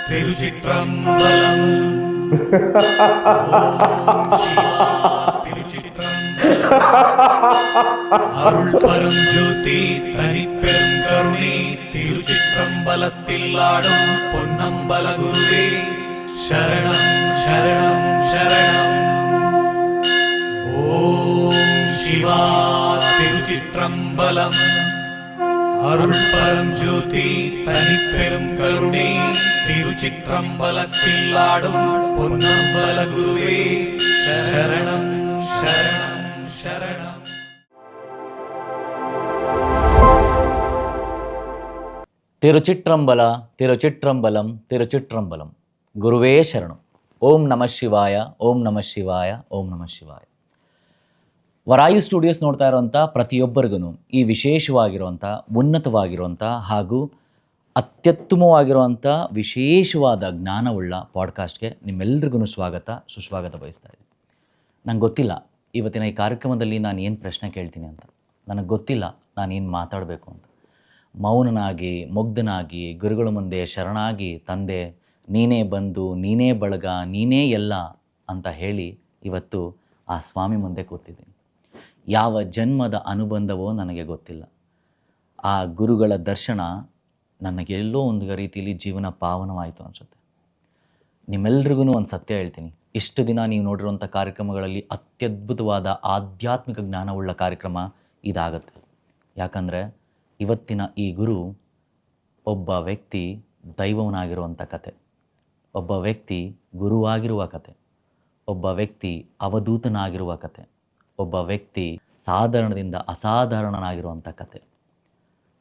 திருச்சிற்றம்பலம். அருள் பரஞ்சோதி தனிப்பெரும் கருணை திருச்சிற்றம்பலத்தில் ஆடும் பொன்னம்பல குருவே சரணம் சரணம் சரணம். ஓம் சிவா திருச்சிற்றம்பலம். அருள் பரஞ்சோதி தனிப்பெரும் கருணை திருச்சிற்றம்பலத்தில் ஆடும் பொன்னம்பல குருவே சரணம் சரணம் சரணம். ತಿರುಚಿಟ್ರಂಬಲ ತಿರುಚಿಟ್ರಂಬಲಂ ತಿರುಚಿಟ್ರಂಬಲಂ ಗುರುವೇ ಶರಣು. ಓಂ ನಮಃ ಶಿವಾಯ, ಓಂ ನಮಃ ಶಿವಾಯ, ಓಂ ನಮಃ ಶಿವಾಯ. ವರಾಯು ಸ್ಟುಡಿಯೋಸ್ ನೋಡ್ತಾ ಇರೋಂಥ ಪ್ರತಿಯೊಬ್ಬರಿಗೂ ಈ ವಿಶೇಷವಾಗಿರುವಂಥ, ಉನ್ನತವಾಗಿರುವಂಥ ಹಾಗೂ ಅತ್ಯುತ್ತಮವಾಗಿರುವಂಥ ವಿಶೇಷವಾದ ಜ್ಞಾನವುಳ್ಳ ಪಾಡ್ಕಾಸ್ಟ್ಗೆ ನಿಮ್ಮೆಲ್ರಿಗೂ ಸ್ವಾಗತ, ಸುಸ್ವಾಗತ ಬಯಸ್ತಾ ಇದ್ದೀನಿ. ನಂಗೆ ಗೊತ್ತಿಲ್ಲ ಇವತ್ತಿನ ಈ ಕಾರ್ಯಕ್ರಮದಲ್ಲಿ ನಾನು ಏನು ಪ್ರಶ್ನೆ ಕೇಳ್ತೀನಿ ಅಂತ. ನನಗೆ ಗೊತ್ತಿಲ್ಲ ನಾನೇನು ಮಾತಾಡಬೇಕು ಅಂತ. ಮೌನನಾಗಿ, ಮುಗ್ಧನಾಗಿ, ಗುರುಗಳ ಮುಂದೆ ಶರಣಾಗಿ, ತಂದೆ ನೀನೇ ಬಂದು, ನೀನೇ ಬಳಗ, ನೀನೇ ಎಲ್ಲ ಅಂತ ಹೇಳಿ ಇವತ್ತು ಆ ಸ್ವಾಮಿ ಮುಂದೆ ಕೂತಿದ್ದೀನಿ. ಯಾವ ಜನ್ಮದ ಅನುಬಂಧವೋ ನನಗೆ ಗೊತ್ತಿಲ್ಲ. ಆ ಗುರುಗಳ ದರ್ಶನ ನನಗೆಲ್ಲೋ ಒಂದು ರೀತಿಯಲ್ಲಿ ಜೀವನ ಪಾವನವಾಯಿತು ಅನಿಸುತ್ತೆ. ನಿಮ್ಮೆಲ್ರಿಗೂ ಒಂದು ಸತ್ಯ ಹೇಳ್ತೀನಿ. ಇಷ್ಟು ದಿನ ನೀವು ನೋಡಿರುವಂಥ ಕಾರ್ಯಕ್ರಮಗಳಲ್ಲಿ ಅತ್ಯದ್ಭುತವಾದ ಆಧ್ಯಾತ್ಮಿಕ ಜ್ಞಾನವುಳ್ಳ ಕಾರ್ಯಕ್ರಮ ಇದಾಗುತ್ತೆ. ಯಾಕಂದರೆ ಇವತ್ತಿನ ಈ ಗುರು ಒಬ್ಬ ವ್ಯಕ್ತಿ ದೈವವನಾಗಿರುವಂಥ ಕತೆ, ಒಬ್ಬ ವ್ಯಕ್ತಿ ಗುರುವಾಗಿರುವ ಕತೆ, ಒಬ್ಬ ವ್ಯಕ್ತಿ ಅವಧೂತನಾಗಿರುವ ಕತೆ, ಒಬ್ಬ ವ್ಯಕ್ತಿ ಸಾಧಾರಣದಿಂದ ಅಸಾಧಾರಣನಾಗಿರುವಂಥ ಕತೆ,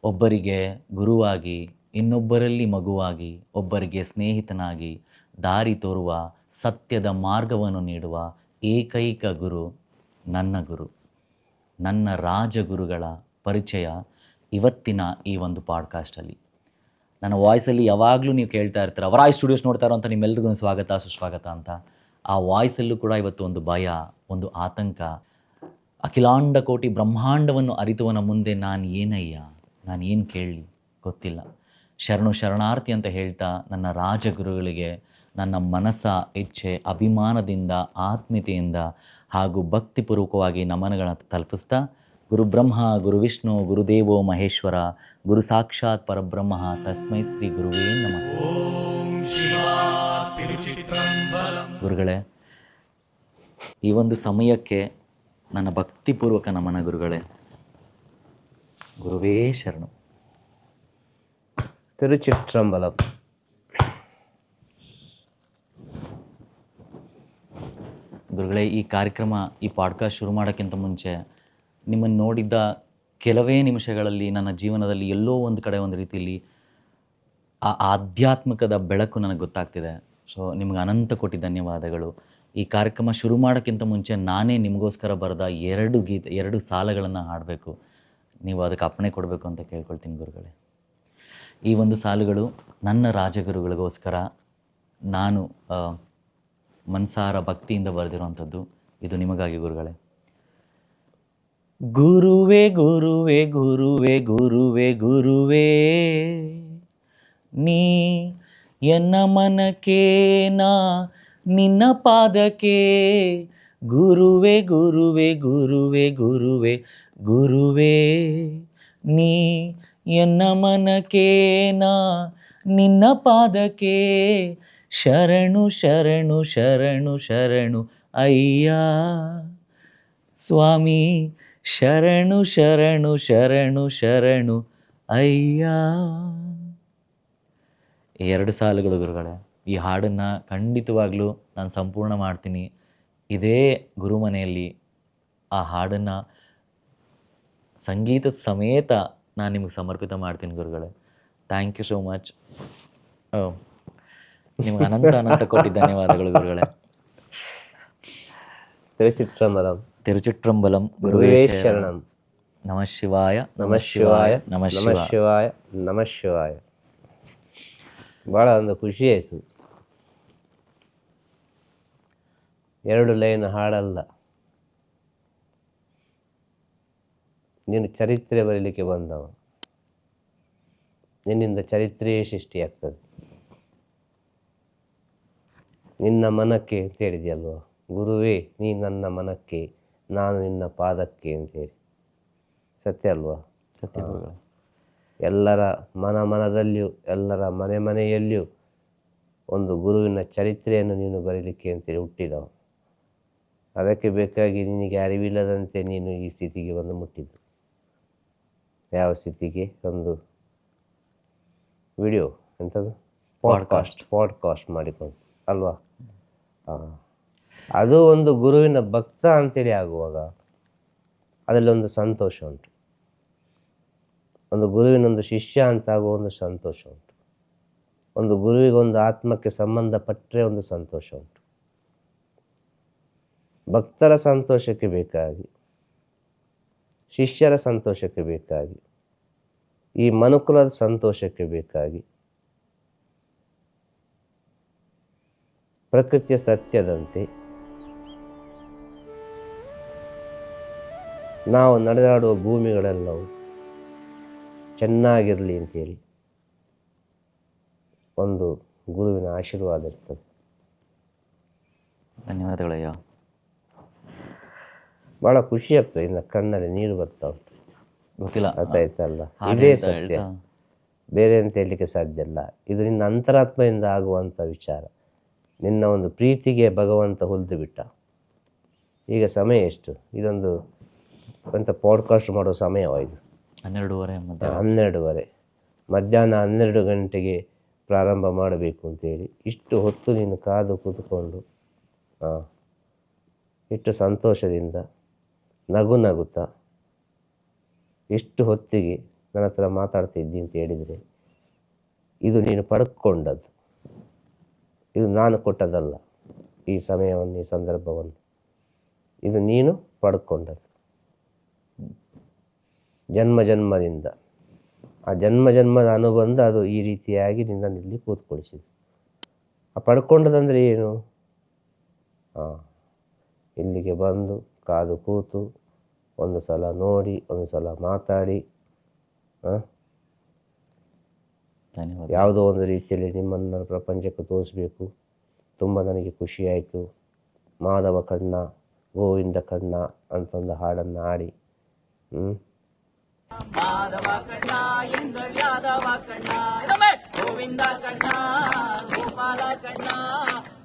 ಒಬ್ಬರಿಗೆ ಗುರುವಾಗಿ, ಇನ್ನೊಬ್ಬರಲ್ಲಿ ಮಗುವಾಗಿ, ಒಬ್ಬರಿಗೆ ಸ್ನೇಹಿತನಾಗಿ ದಾರಿ ತೋರುವ, ಸತ್ಯದ ಮಾರ್ಗವನ್ನು ನೀಡುವ ಏಕೈಕ ಗುರು ನನ್ನ ಗುರು, ನನ್ನ ರಾಜಗುರುಗಳ ಪರಿಚಯ ಇವತ್ತಿನ ಈ ಒಂದು ಪಾಡ್ಕಾಸ್ಟಲ್ಲಿ. ನನ್ನ ವಾಯ್ಸಲ್ಲಿ ಯಾವಾಗಲೂ ನೀವು ಕೇಳ್ತಾ ಇರ್ತೀರ, ವರಾಯ್ ಸ್ಟುಡಿಯೋಸ್ ನೋಡ್ತಾ ಇರೋ ಅಂತ ನಿಮ್ಮೆಲ್ರಿಗೂ ಸ್ವಾಗತ, ಸುಸ್ವಾಗತ ಅಂತ. ಆ ವಾಯ್ಸಲ್ಲೂ ಕೂಡ ಇವತ್ತು ಒಂದು ಭಯ, ಒಂದು ಆತಂಕ. ಅಖಿಲಾಂಡ ಕೋಟಿ ಬ್ರಹ್ಮಾಂಡವನ್ನು ಅರಿತುವನ ಮುಂದೆ ನಾನು ಏನಯ್ಯ, ನಾನು ಏನು ಕೇಳಲಿ ಗೊತ್ತಿಲ್ಲ. ಶರಣು ಶರಣಾರ್ಥಿ ಅಂತ ಹೇಳ್ತಾ ನನ್ನ ರಾಜಗುರುಗಳಿಗೆ ನನ್ನ ಮನಸ್ಸ, ಇಚ್ಛೆ, ಅಭಿಮಾನದಿಂದ, ಆತ್ಮೀಯತೆಯಿಂದ ಹಾಗೂ ಭಕ್ತಿಪೂರ್ವಕವಾಗಿ ನಮನಗಳನ್ನು ತಲುಪಿಸ್ತಾ, ಗುರು ಬ್ರಹ್ಮ, ಗುರು ವಿಷ್ಣು, ಗುರುದೇವೋ ಮಹೇಶ್ವರ, ಗುರು ಸಾಕ್ಷಾತ್ ಪರಬ್ರಹ್ಮ, ತಸ್ಮೈ ಶ್ರೀ ಗುರುವೇ ನಮಃ. ಗುರುಗಳೇ, ಈ ಒಂದು ಸಮಯಕ್ಕೆ ನನ್ನ ಭಕ್ತಿಪೂರ್ವಕ ನಮನ ಗುರುಗಳೇ. ಗುರುವೇ ಶರಣು. ತಿರುಚಿಟ್ರಂಬಲಂ. ಗುರುಗಳೇ, ಈ ಕಾರ್ಯಕ್ರಮ, ಈ ಪಾಡ್ಕಾಸ್ಟ್ ಶುರು ಮಾಡೋಕ್ಕಿಂತ ಮುಂಚೆ ನಿಮ್ಮನ್ನು ನೋಡಿದ್ದ ಕೆಲವೇ ನಿಮಿಷಗಳಲ್ಲಿ ನನ್ನ ಜೀವನದಲ್ಲಿ ಎಲ್ಲೋ ಒಂದು ಕಡೆ ಒಂದು ರೀತಿಯಲ್ಲಿ ಆ ಆಧ್ಯಾತ್ಮಿಕದ ಬೆಳಕು ನನಗೆ ಗೊತ್ತಾಗ್ತಿದೆ. ಸೊ ನಿಮ್ಗೆ ಅನಂತ ಕೋಟಿ ಧನ್ಯವಾದಗಳು. ಈ ಕಾರ್ಯಕ್ರಮ ಶುರು ಮಾಡೋಕ್ಕಿಂತ ಮುಂಚೆ ನಾನೇ ನಿಮಗೋಸ್ಕರ ಬರೆದ 2 ಸಾಲುಗಳನ್ನು ಹಾಡಬೇಕು. ನೀವು ಅದಕ್ಕೆ ಅಪ್ಪಣೆ ಕೊಡಬೇಕು ಅಂತ ಕೇಳ್ಕೊಳ್ತೀನಿ ಗುರುಗಳೇ. ಈ ಒಂದು ಸಾಲುಗಳು ನನ್ನ ರಾಜಗುರುಗಳಿಗೋಸ್ಕರ ನಾನು ಮನಸಾರ ಭಕ್ತಿಯಿಂದ ಬರೆದಿರುವಂಥದ್ದು. ಇದು ನಿಮಗಾಗಿ ಗುರುಗಳೇ. ಗುರುವೇ ಗುರುವೇ ಗುರುವೇ ಗುರುವೇ ಗುರುವೇ, ನೀ ಎನ್ನ ಮನಕ್ಕೆ, ನಾ ನಿನ್ನ ಪಾದಕ್ಕೆ. ಗುರುವೇ ಗುರುವೇ ಗುರುವೇ ಗುರುವೇ ಗುರುವೇ, ನೀ ಎನ್ನ ಮನಕ್ಕೆ, ನಾ ನಿನ್ನ ಪಾದಕ್ಕೆ. ಶರಣು ಶರಣು ಶರಣು ಶರಣು ಅಯ್ಯ ಸ್ವಾಮಿ, ಶರಣು ಶರಣು ಶರಣು ಶರಣು ಅಯ್ಯ. 2 ಸಾಲುಗಳು ಗುರುಗಳೇ. ಈ ಹಾಡನ್ನು ಖಂಡಿತವಾಗ್ಲೂ ನಾನು ಸಂಪೂರ್ಣ ಮಾಡ್ತೀನಿ. ಇದೇ ಗುರುಮನೆಯಲ್ಲಿ ಆ ಹಾಡನ್ನು ಸಂಗೀತದ ಸಮೇತ ನಾನು ನಿಮಗೆ ಸಮರ್ಪಿತ ಮಾಡ್ತೀನಿ ಗುರುಗಳೇ. Thank you so much. ನಿಮ್ಗೆ ಅನಂತ ಅನಂತ ಕೋಟಿ ಧನ್ಯವಾದಗಳು ಗುರುಗಳೇ. ತಿರುಚಿಟ್ರಂಬಲಂ ತಿರುಚಿಟ್ರಂಬಲಂ ಗುರುವೇ ಶರಣಂ. ನಮಃ ಶಿವಾಯ, ನಮಃ ಶಿವಾಯ, ನಮಃ ನಮಃ ಶಿವಾಯ, ನಮಃ ಶಿವಾಯ. ಭಾಳ ಒಂದು ಖುಷಿ ಆಯಿತು. 2 ಲೈನ್ ಹಾಡಲ್ಲ, ನೀನು ಚರಿತ್ರೆ ಬರೀಲಿಕ್ಕೆ ಬಂದವ. ನಿನ್ನಿಂದ ಚರಿತ್ರೆಯೇ ಸೃಷ್ಟಿಯಾಗ್ತದೆ. ನಿನ್ನ ಮನಕ್ಕೆ ಅಂತ ಹೇಳಿದೆಯಲ್ವ, ಗುರುವೇ ನೀ ನನ್ನ ಮನಕ್ಕೆ, ನಾನು ನಿನ್ನ ಪಾದಕ್ಕೆ ಅಂತೇಳಿ. ಸತ್ಯ ಅಲ್ವಾ? ಸತ್ಯ ಗುರುಗಳೇ. ಎಲ್ಲರ ಮನದಲ್ಲಿಯೂ ಎಲ್ಲರ ಮನೆಯಲ್ಲಿಯೂ ಒಂದು ಗುರುವಿನ ಚರಿತ್ರೆಯನ್ನು ನೀನು ಬರೀಲಿಕ್ಕೆ ಅಂತೇಳಿ ಹುಟ್ಟಿದವ. ಅದಕ್ಕೆ ಬೇಕಾಗಿ ನಿನಗೆ ಅರಿವಿಲ್ಲದಂತೆ ನೀನು ಈ ಸ್ಥಿತಿಗೆ ಬಂದು ಮುಟ್ಟಿದ್ದು. ಯಾವ ಸ್ಥಿತಿಗೆ? ಒಂದು ವಿಡಿಯೋ ಎಂಥದ್ದು, ಪಾಡ್ಕಾಸ್ಟ್ ಮಾಡಿಕೊಂಡು ಅಲ್ವಾ? ಅದು ಒಂದು ಗುರುವಿನ ಭಕ್ತ ಅಂತೇಳಿ ಆಗುವಾಗ ಅದರಲ್ಲಿ ಒಂದು ಸಂತೋಷ ಉಂಟು. ಒಂದು ಗುರುವಿನೊಂದು ಶಿಷ್ಯ ಅಂತಾಗುವ ಒಂದು ಸಂತೋಷ ಉಂಟು. ಒಂದು ಗುರುವಿಗೊಂದು ಆತ್ಮಕ್ಕೆ ಸಂಬಂಧಪಟ್ಟರೆ ಒಂದು ಸಂತೋಷ ಉಂಟು. ಭಕ್ತರ ಸಂತೋಷಕ್ಕೆ ಬೇಕಾಗಿ, ಶಿಷ್ಯರ ಸಂತೋಷಕ್ಕೆ ಬೇಕಾಗಿ, ಈ ಮನುಕುಲದ ಸಂತೋಷಕ್ಕೆ ಬೇಕಾಗಿ, ಪ್ರಕೃತಿಯ ಸತ್ಯದಂತೆ ನಾವು ನಡೆದಾಡುವ ಭೂಮಿಗಳೆಲ್ಲವೂ ಚೆನ್ನಾಗಿರಲಿ ಅಂತೇಳಿ ಒಂದು ಗುರುವಿನ ಆಶೀರ್ವಾದ ಇರ್ತದೆ. ಧನ್ಯವಾದಗಳಯ್ಯ. ಭಾಳ ಖುಷಿ ಆಗ್ತದೆ, ಇನ್ನು ಕಣ್ಣಲ್ಲಿ ನೀರು ಬರ್ತಾ ಉಂಟು. ಗೊತ್ತಿಲ್ಲ, ಗೊತ್ತಾಯ್ತಲ್ಲ? ಇದೇ ಸತ್ಯ, ಬೇರೆ ಅಂತ ಹೇಳಲಿಕ್ಕೆ ಸಾಧ್ಯ ಇಲ್ಲ. ಇದು ನಿನ್ನ ಅಂತರಾತ್ಮೆಯಿಂದ ಆಗುವಂಥ ವಿಚಾರ. ನಿನ್ನ ಒಂದು ಪ್ರೀತಿಗೆ ಭಗವಂತ ಹೊಲಿದು ಬಿಟ್ಟ. ಈಗ ಸಮಯ ಎಷ್ಟು? ಇದೊಂದು ಅಂತ ಪಾಡ್ಕಾಸ್ಟ್ ಮಾಡೋ ಸಮಯವಾಯಿತು. 12:30 ಮಧ್ಯಾಹ್ನ 12 ಗಂಟೆಗೆ ಪ್ರಾರಂಭ ಮಾಡಬೇಕು ಅಂತೇಳಿ ಇಷ್ಟು ಹೊತ್ತು ನೀನು ಕಾದು ಕೂತ್ಕೊಂಡು ಇಷ್ಟು ಸಂತೋಷದಿಂದ ನಗುತ್ತಾ ಇಷ್ಟು ಹೊತ್ತಿಗೆ ನನ್ನ ಹತ್ರ ಮಾತಾಡ್ತಿದ್ದಿ ಅಂತ ಹೇಳಿದರೆ ಇದು ನೀನು ಪಡ್ಕೊಂಡದ್ದು. ಇದು ನಾನು ಕೊಟ್ಟದಲ್ಲ. ಈ ಸಮಯವನ್ನು, ಈ ಸಂದರ್ಭವನ್ನು ಇದು ನೀನು ಪಡ್ಕೊಂಡದ್ದು ಜನ್ಮದಿಂದ. ಆ ಜನ್ಮದ ಅನುಬಂಧ ಅದು ಈ ರೀತಿಯಾಗಿ ನಿನ್ನನ್ನು ಇಲ್ಲಿ ಕೂತ್ಕೊಳಿಸಿದೆ. ಆ ಪಡ್ಕೊಂಡದಂದರೆ ಏನು? ಇಲ್ಲಿಗೆ ಬಂದು ಕಾದು ಕೂತು ಒಂದು ಸಲ ನೋಡಿ, ಒಂದು ಸಲ ಮಾತಾಡಿ, ಯಾವುದೋ ಒಂದು ರೀತಿಯಲ್ಲಿ ನಿಮ್ಮನ್ನು ಪ್ರಪಂಚಕ್ಕೆ ತೋರಿಸ್ಬೇಕು. ತುಂಬ ನನಗೆ ಖುಷಿಯಾಯಿತು. ಮಾಧವ ಕಣ್ಣ ಗೋವಿಂದ ಕಣ್ಣ ಅಂತ ಒಂದು ಹಾಡನ್ನು ಹಾಡಿ ಮಾಧವ ಕಣ್ಣ ಎಂಗಳ್ ಯಾದವ ಕಣ್ಣ ಗೋವಿಂದ ಕಣ್ಣ ಗೋಪಾಲ ಕಣ್ಣ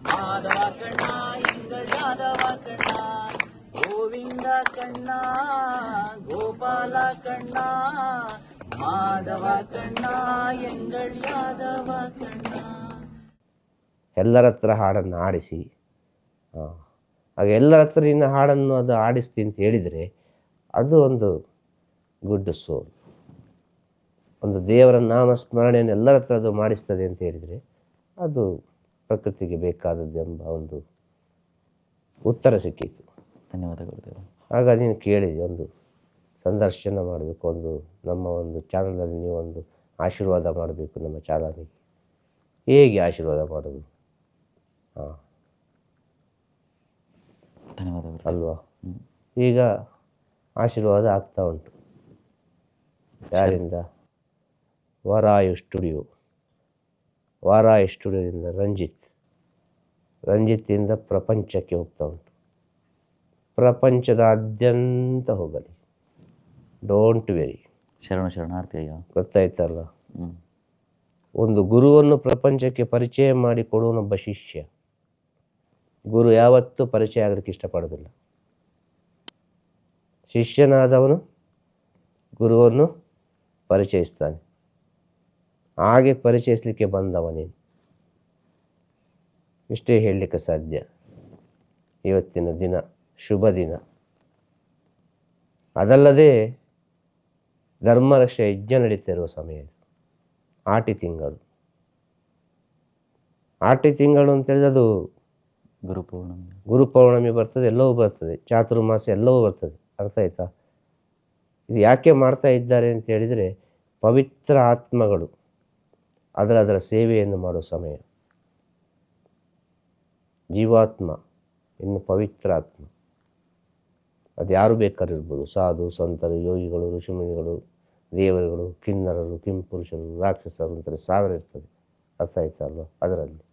ಮಾಧವ ಕಣ್ಣ ಎಂಗಳ್ ಯಾದವ ಕಣ್ಣ ಗೋವಿಂದ ಕಣ್ಣ ಗೋಪಾಲ ಕಣ್ಣ ಮಾಧವ ಕಣ್ಣ ಎಂಗಳ್ ಯಾದವ ಕಣ್ಣ. ಎಲ್ಲರ ಹತ್ರ ಹಾಡನ್ನು ಆಡಿಸಿ, ಆಗ ಎಲ್ಲರ ಹತ್ರ ನಿನ್ನ ಹಾಡನ್ನು ಅದು ಆಡಿಸ್ತೀನಿ ಅಂತ ಹೇಳಿದರೆ ಅದು ಒಂದು ಗುಡ್ ಸೋಲ್. ಒಂದು ದೇವರ ನಾಮಸ್ಮರಣೆಯನ್ನು ಎಲ್ಲರ ಹತ್ರ ಅದು ಮಾಡಿಸ್ತದೆ ಅಂತ ಹೇಳಿದರೆ ಅದು ಪ್ರಕೃತಿಗೆ ಬೇಕಾದದ್ದು ಎಂಬ ಒಂದು ಉತ್ತರ ಸಿಕ್ಕಿತ್ತು. ಧನ್ಯವಾದಗಳು. ಆಗ ನೀನು ಕೇಳಿದೆ, ಒಂದು ಸಂದರ್ಶನ ಮಾಡಬೇಕು, ಒಂದು ನಮ್ಮ ಒಂದು ಚಾನಲಲ್ಲಿ ನೀವು ಒಂದು ಆಶೀರ್ವಾದ ಮಾಡಬೇಕು ನಮ್ಮ ಚಾನಲಿಗೆ. ಹೇಗೆ ಆಶೀರ್ವಾದ ಮಾಡೋದು? ಧನ್ಯವಾದಗಳು ಅಲ್ವಾ? ಈಗ ಆಶೀರ್ವಾದ ಆಗ್ತಾ ಉಂಟು. ಯಾರಿಂದ? ವಾರಾಯು ಸ್ಟುಡಿಯೋದಿಂದ ರಂಜಿತ್ತಿಂದ ಪ್ರಪಂಚಕ್ಕೆ ಹೋಗ್ತಾ ಉಂಟು. ಪ್ರಪಂಚದಾದ್ಯಂತ ಹೋಗಲಿ, ಡೋಂಟ್ ವೆರಿ. ಶರಣಾರ್ಥಿ ಅಯ್ಯ. ಗೊತ್ತಾಯ್ತಲ್ಲ? ಒಂದು ಗುರುವನ್ನು ಪ್ರಪಂಚಕ್ಕೆ ಪರಿಚಯ ಮಾಡಿ ಕೊಡುವನೊಬ್ಬ ಶಿಷ್ಯ. ಗುರು ಯಾವತ್ತೂ ಪರಿಚಯ ಆಗಲಿಕ್ಕೆ ಇಷ್ಟಪಡೋದಿಲ್ಲ. ಶಿಷ್ಯನಾದವನು ಗುರುವನ್ನು ಪರಿಚಯಿಸ್ತಾನೆ. ಹಾಗೆ ಪರಿಚಯಿಸಲಿಕ್ಕೆ ಬಂದವನೇನು, ಇಷ್ಟೇ ಹೇಳಲಿಕ್ಕೆ ಸಾಧ್ಯ. ಇವತ್ತಿನ ದಿನ ಶುಭ ದಿನ. ಅದಲ್ಲದೆ ಧರ್ಮರಕ್ಷೆ ಯಜ್ಞ ನಡೀತಾ ಇರುವ ಸಮಯ ಇದು. ಆಟಿ ತಿಂಗಳು ಅಂತೇಳಿದ್ರೆ ಅದು ಗುರುಪೌರ್ಣಮಿ ಬರ್ತದೆ, ಎಲ್ಲವೂ ಬರ್ತದೆ, ಚಾತುರ್ಮಾಸ ಎಲ್ಲವೂ ಬರ್ತದೆ. ಅರ್ಥ ಆಯ್ತಾ? ಇದು ಯಾಕೆ ಮಾಡ್ತಾ ಇದ್ದಾರೆ ಅಂತ ಹೇಳಿದರೆ ಪವಿತ್ರ ಆತ್ಮಗಳು ಅದರ ಸೇವೆಯನ್ನು ಮಾಡೋ ಸಮಯ. ಜೀವಾತ್ಮ ಇನ್ನು ಪವಿತ್ರ ಆತ್ಮ, ಅದು ಯಾರು ಬೇಕಾದ್ರೂ ಇರ್ಬೋದು. ಸಾಧು ಸಂತರು, ಯೋಗಿಗಳು, ಋಷಿಮುನಿಗಳು, ದೇವರುಗಳು, ಕಿನ್ನರರು, ಕಿಂಪುರುಷರು, ರಾಕ್ಷಸರು ಅಂತಾರೆ 1000 ಇರ್ತದೆ. ಅರ್ಥ ಆಯ್ತಲ್ವ? ಅದರಲ್ಲಿ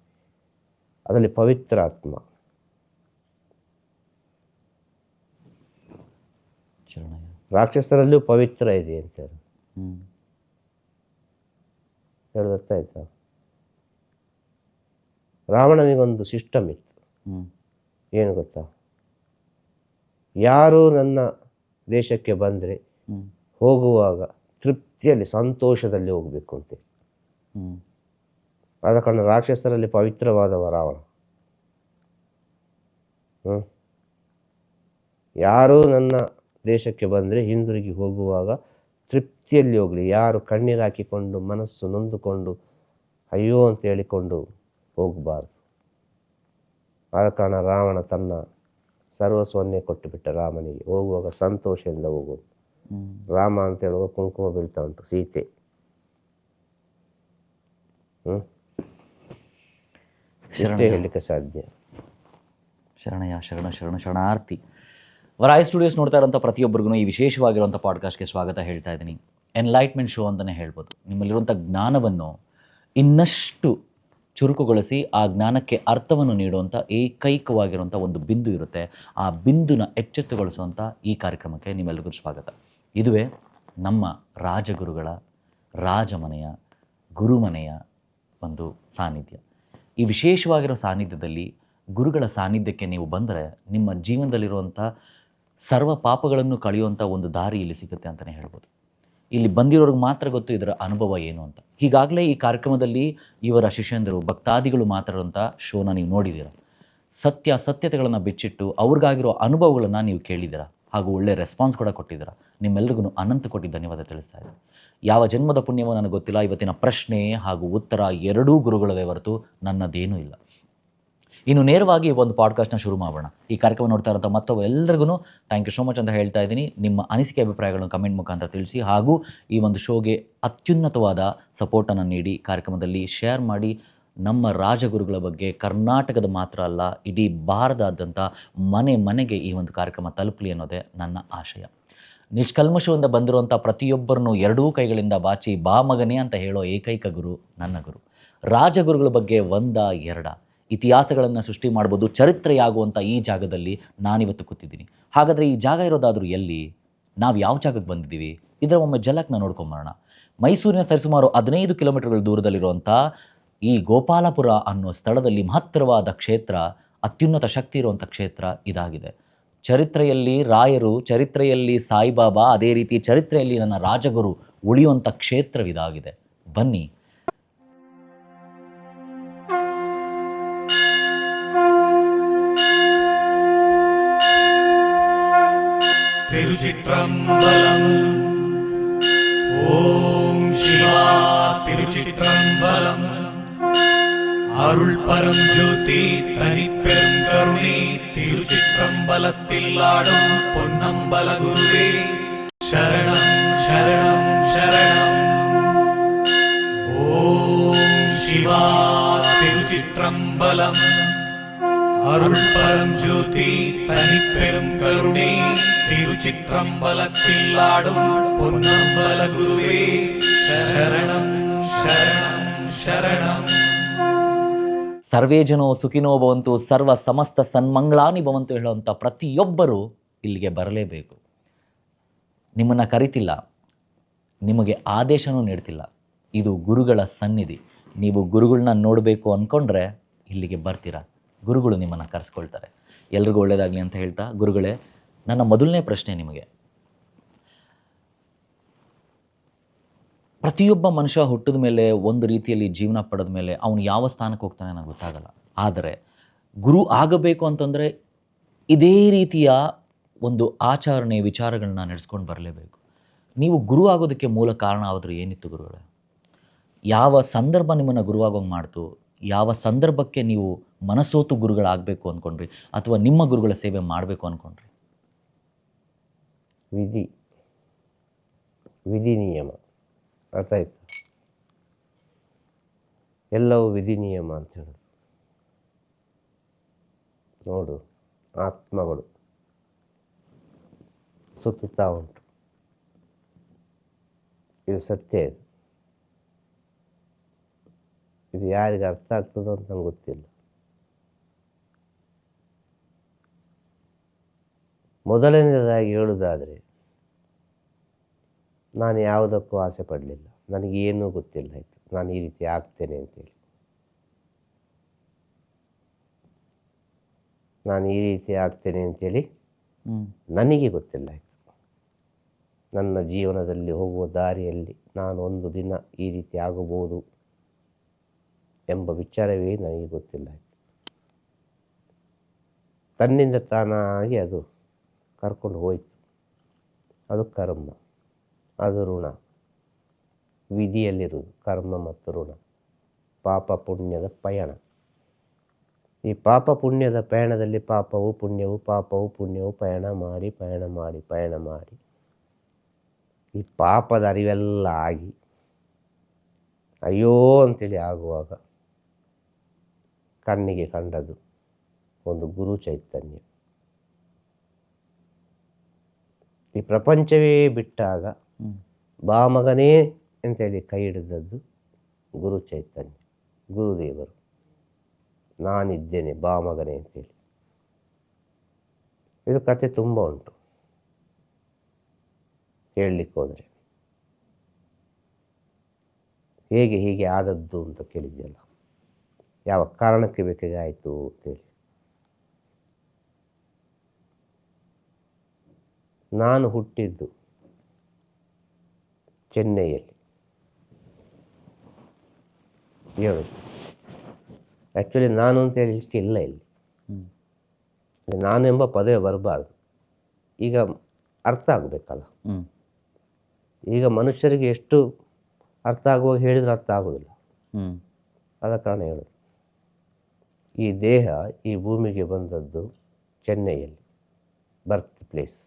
ಅದರಲ್ಲಿ ಪವಿತ್ರ ಆತ್ಮ. ಶರಣಯ್ಯ. ರಾಕ್ಷಸರಲ್ಲೂ ಪವಿತ್ರ ಇದೆ ಅಂತೇಳಿ ಹ್ಮ್. ಹೇಳೋದು ಅರ್ಥ ಆಯ್ತಾ? ರಾವಣನಿಗೊಂದು ಸಿಸ್ಟಮ್ ಇತ್ತು. ಹ್ಮ್. ಏನು ಗೊತ್ತಾ? ಯಾರು ನನ್ನ ದೇಶಕ್ಕೆ ಬಂದರೆ ಹ್ಮ್. ಹೋಗುವಾಗ ತೃಪ್ತಿಯಲ್ಲಿ ಸಂತೋಷದಲ್ಲಿ ಹೋಗಬೇಕು ಅಂತ. ಹ್ಮ್. ಆದ ಕಾರಣ ರಾಕ್ಷಸರಲ್ಲಿ ಪವಿತ್ರವಾದವ ರಾವಣ. ಯಾರು ನನ್ನ ದೇಶಕ್ಕೆ ಬಂದರೆ ಹಿಂದಿರುಗಿ ಹೋಗುವಾಗ ತೃಪ್ತಿಯಲ್ಲಿ ಹೋಗಲಿ, ಯಾರು ಕಣ್ಣೀರು ಹಾಕಿಕೊಂಡು ಮನಸ್ಸು ನೊಂದುಕೊಂಡು ಅಯ್ಯೋ ಅಂತ ಹೇಳಿಕೊಂಡು ಹೋಗಬಾರ್ದು. ಆದ ಕಾರಣ ರಾವಣ ತನ್ನ ಸರ್ವಸ್ವನ್ನೇ ಕೊಟ್ಟು ಬಿಟ್ಟ ರಾಮನಿಗೆ. ಹೋಗುವಾಗ ಸಂತೋಷದಿಂದ ಹೋಗುವುದು. ರಾಮ ಅಂತ ಹೇಳುವ ಕುಂಕುಮ ಬೀಳ್ತಾ ಉಂಟು, ಸೀತೆ. ಇಷ್ಟೇ ಹೇಳಲಿಕ್ಕೆ ಸಾಧ್ಯ. ಶರಣಯ್ಯ, ಶರಣಾರ್ಥಿ. ವರಾಯಿ ಸ್ಟುಡಿಯೋಸ್ ನೋಡ್ತಾ ಇರೋಂಥ ಪ್ರತಿಯೊಬ್ಬರಿಗೂ ಈ ವಿಶೇಷವಾಗಿರುವಂಥ ಪಾಡ್ಕಾಸ್ಟ್ಗೆ ಸ್ವಾಗತ ಹೇಳ್ತಾ ಇದ್ದೀನಿ. ಎನ್ಲೈಟ್ಮೆಂಟ್ ಶೋ ಅಂತಲೇ ಹೇಳ್ಬೋದು. ನಿಮ್ಮಲ್ಲಿರುವಂಥ ಜ್ಞಾನವನ್ನು ಇನ್ನಷ್ಟು ಚುರುಕುಗೊಳಿಸಿ ಆ ಜ್ಞಾನಕ್ಕೆ ಅರ್ಥವನ್ನು ನೀಡುವಂಥ ಏಕೈಕವಾಗಿರುವಂಥ ಒಂದು ಬಿಂದು ಇರುತ್ತೆ. ಆ ಬಿಂದುನ ಎಚ್ಚೆತ್ತುಗೊಳಿಸುವಂಥ ಈ ಕಾರ್ಯಕ್ರಮಕ್ಕೆ ನಿಮ್ಮೆಲ್ಲರಿಗೂ ಸ್ವಾಗತ. ಇದುವೇ ನಮ್ಮ ರಾಜಗುರುಗಳ ರಾಜಮನೆಯ ಗುರುಮನೆಯ ಒಂದು ಸಾನ್ನಿಧ್ಯ. ಈ ವಿಶೇಷವಾಗಿರೋ ಸಾನ್ನಿಧ್ಯದಲ್ಲಿ ಗುರುಗಳ ಸಾನ್ನಿಧ್ಯಕ್ಕೆ ನೀವು ಬಂದರೆ ನಿಮ್ಮ ಜೀವನದಲ್ಲಿರುವಂಥ ಸರ್ವ ಪಾಪಗಳನ್ನು ಕಳೆಯುವಂಥ ಒಂದು ದಾರಿ ಇಲ್ಲಿ ಸಿಗುತ್ತೆ ಅಂತಲೇ ಹೇಳ್ಬೋದು. ಇಲ್ಲಿ ಬಂದಿರೋರಿಗೆ ಮಾತ್ರ ಗೊತ್ತು ಇದರ ಅನುಭವ ಏನು ಅಂತ. ಹೀಗಾಗಲೇ ಈ ಕಾರ್ಯಕ್ರಮದಲ್ಲಿ ಇವರ ಶಿಷ್ಯಂದರು ಭಕ್ತಾದಿಗಳು ಮಾತಾಡುವಂಥ ಶೋನ ನೀವು ನೋಡಿದ್ದೀರ. ಸತ್ಯತೆಗಳನ್ನು ಬಿಚ್ಚಿಟ್ಟು ಅವ್ರಿಗಾಗಿರೋ ಅನುಭವಗಳನ್ನು ನೀವು ಕೇಳಿದ್ದೀರ, ಹಾಗೂ ಒಳ್ಳೆ ರೆಸ್ಪಾನ್ಸ್ ಕೂಡ ಕೊಟ್ಟಿದ್ದೀರ. ನಿಮ್ಮೆಲ್ಲರಿಗೂ ಅನಂತ ಕೋಟಿ ಧನ್ಯವಾದ ತಿಳಿಸ್ತಾ ಇದ್ದೀನಿ. ಯಾವ ಜನ್ಮದ ಪುಣ್ಯವೋ ನನಗೆ ಗೊತ್ತಿಲ್ಲ. ಇವತ್ತಿನ ಪ್ರಶ್ನೆ ಹಾಗೂ ಉತ್ತರ ಎರಡೂ ಗುರುಗಳವೇ ಹೊರತು ನನ್ನದೇನೂ ಇಲ್ಲ. ಇನ್ನು ನೇರವಾಗಿ ಒಂದು ಪಾಡ್ಕಾಸ್ಟ್ನ ಶುರು ಮಾಡೋಣ. ಈ ಕಾರ್ಯಕ್ರಮ ನೋಡ್ತಾ ಇರೋಂಥ ಮತ್ತೊಬ್ಬ ಎಲ್ಲರಿಗೂ ಥ್ಯಾಂಕ್ ಯು ಸೋ ಮಚ್ ಅಂತ ಹೇಳ್ತಾ ಇದ್ದೀನಿ. ನಿಮ್ಮ ಅನಿಸಿಕೆ ಅಭಿಪ್ರಾಯಗಳನ್ನು ಕಮೆಂಟ್ ಮುಖಾಂತರ ತಿಳಿಸಿ, ಹಾಗೂ ಈ ಒಂದು ಶೋಗೆ ಅತ್ಯುನ್ನತವಾದ ಸಪೋರ್ಟನ್ನು ನೀಡಿ ಕಾರ್ಯಕ್ರಮದಲ್ಲಿ ಶೇರ್ ಮಾಡಿ. ನಮ್ಮ ರಾಜಗುರುಗಳ ಬಗ್ಗೆ ಕರ್ನಾಟಕದ ಮಾತ್ರ ಅಲ್ಲ, ಇಡೀ ಭಾರತದಾದ್ಯಂತ ಮನೆ ಮನೆಗೆ ಈ ಒಂದು ಕಾರ್ಯಕ್ರಮ ತಲುಪಲಿ ಅನ್ನೋದೇ ನನ್ನ ಆಶಯ. ನಿಷ್ಕಲ್ಮಶದಿಂದ ಬಂದಿರುವಂಥ ಪ್ರತಿಯೊಬ್ಬರನ್ನು ಎರಡೂ ಕೈಗಳಿಂದ ಬಾಚಿ ಬಾ ಮಗನೇ ಅಂತ ಹೇಳೋ ಏಕೈಕ ಗುರು ನನ್ನ ಗುರು. ರಾಜಗುರುಗಳ ಬಗ್ಗೆ ಎರಡ ಇತಿಹಾಸಗಳನ್ನು ಸೃಷ್ಟಿ ಮಾಡ್ಬೋದು. ಚರಿತ್ರೆಯಾಗುವಂಥ ಈ ಜಾಗದಲ್ಲಿ ನಾನಿವತ್ತು ಕೂತಿದ್ದೀನಿ. ಹಾಗಾದರೆ ಈ ಜಾಗ ಇರೋದಾದರೂ ಎಲ್ಲಿ? ನಾವು ಯಾವ ಜಾಗಕ್ಕೆ ಬಂದಿದ್ದೀವಿ? ಇದರ ಒಮ್ಮೆ ಜಲಕ್ನ ನೋಡ್ಕೊಂಬರೋಣ. ಮೈಸೂರಿನ ಸರಿಸುಮಾರು 15 ಕಿಲೋಮೀಟರ್ಗಳ ದೂರದಲ್ಲಿರುವಂಥ ಈ ಗೋಪಾಲಪುರ ಅನ್ನೋ ಸ್ಥಳದಲ್ಲಿ ಮಹತ್ತರವಾದ ಕ್ಷೇತ್ರ, ಅತ್ಯುನ್ನತ ಶಕ್ತಿ ಇರುವಂಥ ಕ್ಷೇತ್ರ ಇದಾಗಿದೆ. ಚರಿತ್ರೆಯಲ್ಲಿ ರಾಯರು, ಚರಿತ್ರೆಯಲ್ಲಿ ಸಾಯಿಬಾಬಾ, ಅದೇ ರೀತಿ ಚರಿತ್ರೆಯಲ್ಲಿ ನನ್ನ ರಾಜಗುರು ಉಳಿಯುವಂಥ ಕ್ಷೇತ್ರವಿದಾಗಿದೆ. ಬನ್ನಿ. ತಿರುಚಿಟ್ರಂಬಲಂ. ಓಂ ಶಿವಾ ತಿರುಚಿಟ್ರಂಬಲಂ. அருள் பரம் ஜோதி தனிப்பெரும் கருணை திருச்சிற்றம்பலத்தில் ஆடும் பொன்னம்பல குருவே சரணம் சரணம் சரணம். ஓம் சிவா திருச்சிற்றம்பலம். அருள் பரம் ஜோதி தனிப்பெரும் கருணை திருச்சிற்றம்பலத்தில் ஆடும் பொன்னம்பல குருவே சரணம் சரணம் சரணம். ಸರ್ವೇ ಜನೋ ಸುಖಿನೋ ಭವಂತು, ಸರ್ವ ಸಮಸ್ತ ಸನ್ಮಂಗಳಾನಿ ಭವಂತು ಹೇಳುವಂಥ ಪ್ರತಿಯೊಬ್ಬರೂ ಇಲ್ಲಿಗೆ ಬರಲೇಬೇಕು. ನಿಮ್ಮನ್ನು ಕರಿತಿಲ್ಲ, ನಿಮಗೆ ಆದೇಶನೂ ನೀಡ್ತಿಲ್ಲ. ಇದು ಗುರುಗಳ ಸನ್ನಿಧಿ. ನೀವು ಗುರುಗಳನ್ನ ನೋಡಬೇಕು ಅಂದ್ಕೊಂಡ್ರೆ ಇಲ್ಲಿಗೆ ಬರ್ತೀರಾ. ಗುರುಗಳು ನಿಮ್ಮನ್ನು ಕರೆಸ್ಕೊಳ್ತಾರೆ. ಎಲ್ರಿಗೂ ಒಳ್ಳೆಯದಾಗಲಿ ಅಂತ ಹೇಳ್ತಾ, ಗುರುಗಳೇ, ನನ್ನ ಮೊದಲನೇ ಪ್ರಶ್ನೆ ನಿಮಗೆ. ಪ್ರತಿಯೊಬ್ಬ ಮನುಷ್ಯ ಹುಟ್ಟಿದ ಮೇಲೆ ಒಂದು ರೀತಿಯಲ್ಲಿ ಜೀವನ ಪಡೆದ ಮೇಲೆ ಅವನು ಯಾವ ಸ್ಥಾನಕ್ಕೆ ಹೋಗ್ತಾನೆ ನನಗೆ ಗೊತ್ತಾಗಲ್ಲ. ಆದರೆ ಗುರು ಆಗಬೇಕು ಅಂತಂದರೆ ಇದೇ ರೀತಿಯ ಒಂದು ಆಚರಣೆ ವಿಚಾರಗಳನ್ನ ನಡೆಸ್ಕೊಂಡು ಬರಲೇಬೇಕು. ನೀವು ಗುರು ಆಗೋದಕ್ಕೆ ಮೂಲ ಕಾರಣ ಆದರೂ ಏನಿತ್ತು ಗುರುಗಳೇ? ಯಾವ ಸಂದರ್ಭ ನಿಮ್ಮನ್ನು ಗುರುವಾಗೋಂಗೆ ಮಾಡ್ತು? ಯಾವ ಸಂದರ್ಭಕ್ಕೆ ನೀವು ಮನಸೋತು ಗುರುಗಳಾಗಬೇಕು ಅಂದ್ಕೊಂಡ್ರಿ, ಅಥವಾ ನಿಮ್ಮ ಗುರುಗಳ ಸೇವೆ ಮಾಡಬೇಕು ಅಂದ್ಕೊಂಡ್ರಿ? ವಿಧಿ ನಿಯಮ. ಅರ್ಥ ಆಯ್ತು? ಎಲ್ಲವೂ ವಿಧಿ ನಿಯಮ ಅಂತ ಹೇಳೋದು. ನೋಡು, ಆತ್ಮಗಳು ಸುತ್ತುತ್ತಾ ಉಂಟು. ಇದು ಸತ್ಯ. ಇದು ಯಾರಿಗೆ ಅರ್ಥ ಆಗ್ತದೋ ಅಂತ ನಂಗೆ ಗೊತ್ತಿಲ್ಲ. ಮೊದಲನೇದಾಗಿ ಹೇಳುವುದಾದರೆ, ನಾನು ಯಾವುದಕ್ಕೂ ಆಸೆ ಪಡಲಿಲ್ಲ. ನನಗೇನೂ ಗೊತ್ತಿಲ್ಲ ಆಯಿತು ನಾನು ಈ ರೀತಿ ಆಗ್ತೇನೆ ಅಂತೇಳಿ. ನಾನು ಈ ರೀತಿ ಆಗ್ತೇನೆ ಅಂತೇಳಿ ನನಗೆ ಗೊತ್ತಿಲ್ಲ ಆಯಿತು. ನನ್ನ ಜೀವನದಲ್ಲಿ ಹೋಗುವ ದಾರಿಯಲ್ಲಿ ನಾನು ಒಂದು ದಿನ ಈ ರೀತಿ ಆಗಬಹುದು ಎಂಬ ವಿಚಾರವೇ ನನಗೆ ಗೊತ್ತಿಲ್ಲ ಆಯಿತು. ತನ್ನಿಂದ ತಾನಾಗಿ ಅದು ಕರ್ಕೊಂಡು ಹೋಯಿತು. ಅದು ಕರ್ಮ, ಅದು ಋಣ. ವಿಧಿಯಲ್ಲಿರುವುದು ಕರ್ಮ ಮತ್ತು ಋಣ, ಪಾಪ ಪುಣ್ಯದ ಪಯಣ. ಈ ಪಾಪ ಪುಣ್ಯದ ಪಯಣದಲ್ಲಿ ಪಾಪವು ಪುಣ್ಯವು ಪಯಣ ಮಾಡಿ ಈ ಪಾಪದ ಅರಿವೆಲ್ಲ ಆಗಿ ಅಯ್ಯೋ ಅಂತೇಳಿ ಆಗುವಾಗ ಕಣ್ಣಿಗೆ ಕಂಡದ್ದು ಒಂದು ಗುರು ಚೈತನ್ಯ. ಈ ಪ್ರಪಂಚವೇ ಬಿಟ್ಟಾಗ ಬಾ ಮಗನೇ ಅಂತೇಳಿ ಕೈ ಹಿಡಿದದ್ದು ಗುರು ಚೈತನ್ಯ, ಗುರುದೇವರು. ನಾನಿದ್ದೇನೆ ಬಾ ಮಗನೇ ಅಂತೇಳಿ. ಇದು ಕತೆ ತುಂಬ ಉಂಟು ಹೇಳಲಿಕ್ಕೆ ಹೋದರೆ. ಹೀಗೆ ಆದದ್ದು ಅಂತ ಕೇಳಿದ್ಯಲ್ಲ, ಯಾವ ಕಾರಣಕ್ಕೆ ಬೇಕಾಗಿ ಆಯಿತು ಅಂತೇಳಿ. ನಾನು ಹುಟ್ಟಿದ್ದು ಚೆನ್ನೈಯಲ್ಲಿ. ಹೇಳೋದು ಆ್ಯಕ್ಚುಲಿ ನಾನು ಅಂತ ಹೇಳಲಿಕ್ಕೆ ಇಲ್ಲ ಇಲ್ಲಿ. ನಾನು ಎಂಬ ಪದವೇ ಬರಬಾರ್ದು. ಈಗ ಅರ್ಥ ಆಗಬೇಕಲ್ಲ. ಈಗ ಮನುಷ್ಯರಿಗೆ ಎಷ್ಟು ಅರ್ಥ ಆಗುವಾಗ ಹೇಳಿದ್ರೆ ಅರ್ಥ ಆಗೋದಿಲ್ಲ. ಆದ ಕಾರಣ ಹೇಳೋದು, ಈ ದೇಹ ಈ ಭೂಮಿಗೆ ಬಂದದ್ದು ಚೆನ್ನೈಯಲ್ಲಿ, ಬರ್ತ್ ಪ್ಲೇಸ್.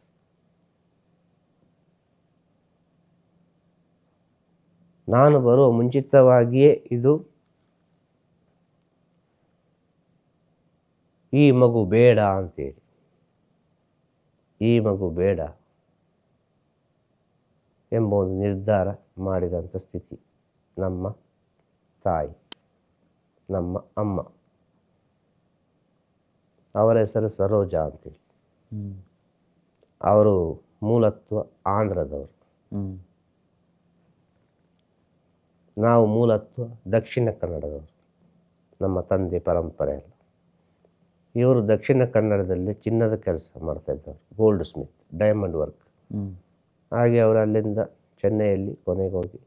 ನಾನು ಬರುವ ಮುಂಚಿತವಾಗಿಯೇ ಇದು ಈ ಮಗು ಬೇಡ ಅಂತೇಳಿ, ಈ ಮಗು ಬೇಡ ಎಂಬ ಒಂದು ನಿರ್ಧಾರ ಮಾಡಿದಂಥ ಸ್ಥಿತಿ ನಮ್ಮ ತಾಯಿ, ನಮ್ಮ ಅಮ್ಮ. ಅವರ ಹೆಸರು ಸರೋಜಾ ಅಂತೇಳಿ. ಅವರು ಮೂಲತ್ವ ಆಂಧ್ರದವರು, ನಾವು ಮೂಲತ್ವ ದಕ್ಷಿಣ ಕನ್ನಡದವರು. ನಮ್ಮ ತಂದೆ ಪರಂಪರೆ ಅಲ್ಲ. ಇವರು ದಕ್ಷಿಣ ಕನ್ನಡದಲ್ಲಿ ಚಿನ್ನದ ಕೆಲಸ ಮಾಡ್ತಾಯಿದ್ದವರು, ಗೋಲ್ಡ್ ಸ್ಮಿತ್, ಡೈಮಂಡ್ ವರ್ಕ್. ಹಾಗೆ ಅವರು ಅಲ್ಲಿಂದ ಚೆನ್ನೈಯಲ್ಲಿ ಕೊನೆಗೆ ಹೋಗಿ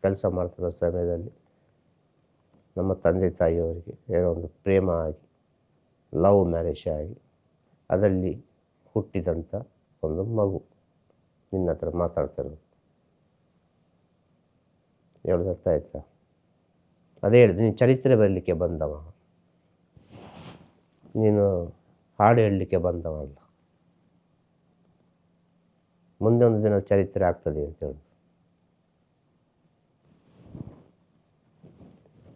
ಕೆಲಸ ಮಾಡ್ತಿರೋ ಸಮಯದಲ್ಲಿ ನಮ್ಮ ತಂದೆ ತಾಯಿಯವರಿಗೆ ಏನೋ ಒಂದು ಪ್ರೇಮ ಆಗಿ, ಲವ್ ಮ್ಯಾರೇಜ್ ಆಗಿ, ಅದರಲ್ಲಿ ಹುಟ್ಟಿದಂಥ ಒಂದು ಮಗು ನಿನ್ನ ಹತ್ರ ಮಾತಾಡ್ತಿರೋದು. ಹೇಳೋದು ಅರ್ಥ ಆಯ್ತಾ? ಅದೇ ಹೇಳಿದೆ, ನೀನು ಚರಿತ್ರೆ ಬರಲಿಕ್ಕೆ ಬಂದವ, ನೀನು ಹಾಡು ಹೇಳಲಿಕ್ಕೆ ಬಂದವ ಅಲ್ಲ. ಮುಂದೆ ಒಂದು ದಿನ ಚರಿತ್ರೆ ಆಗ್ತದೆ ಅಂತ ಹೇಳೋದು.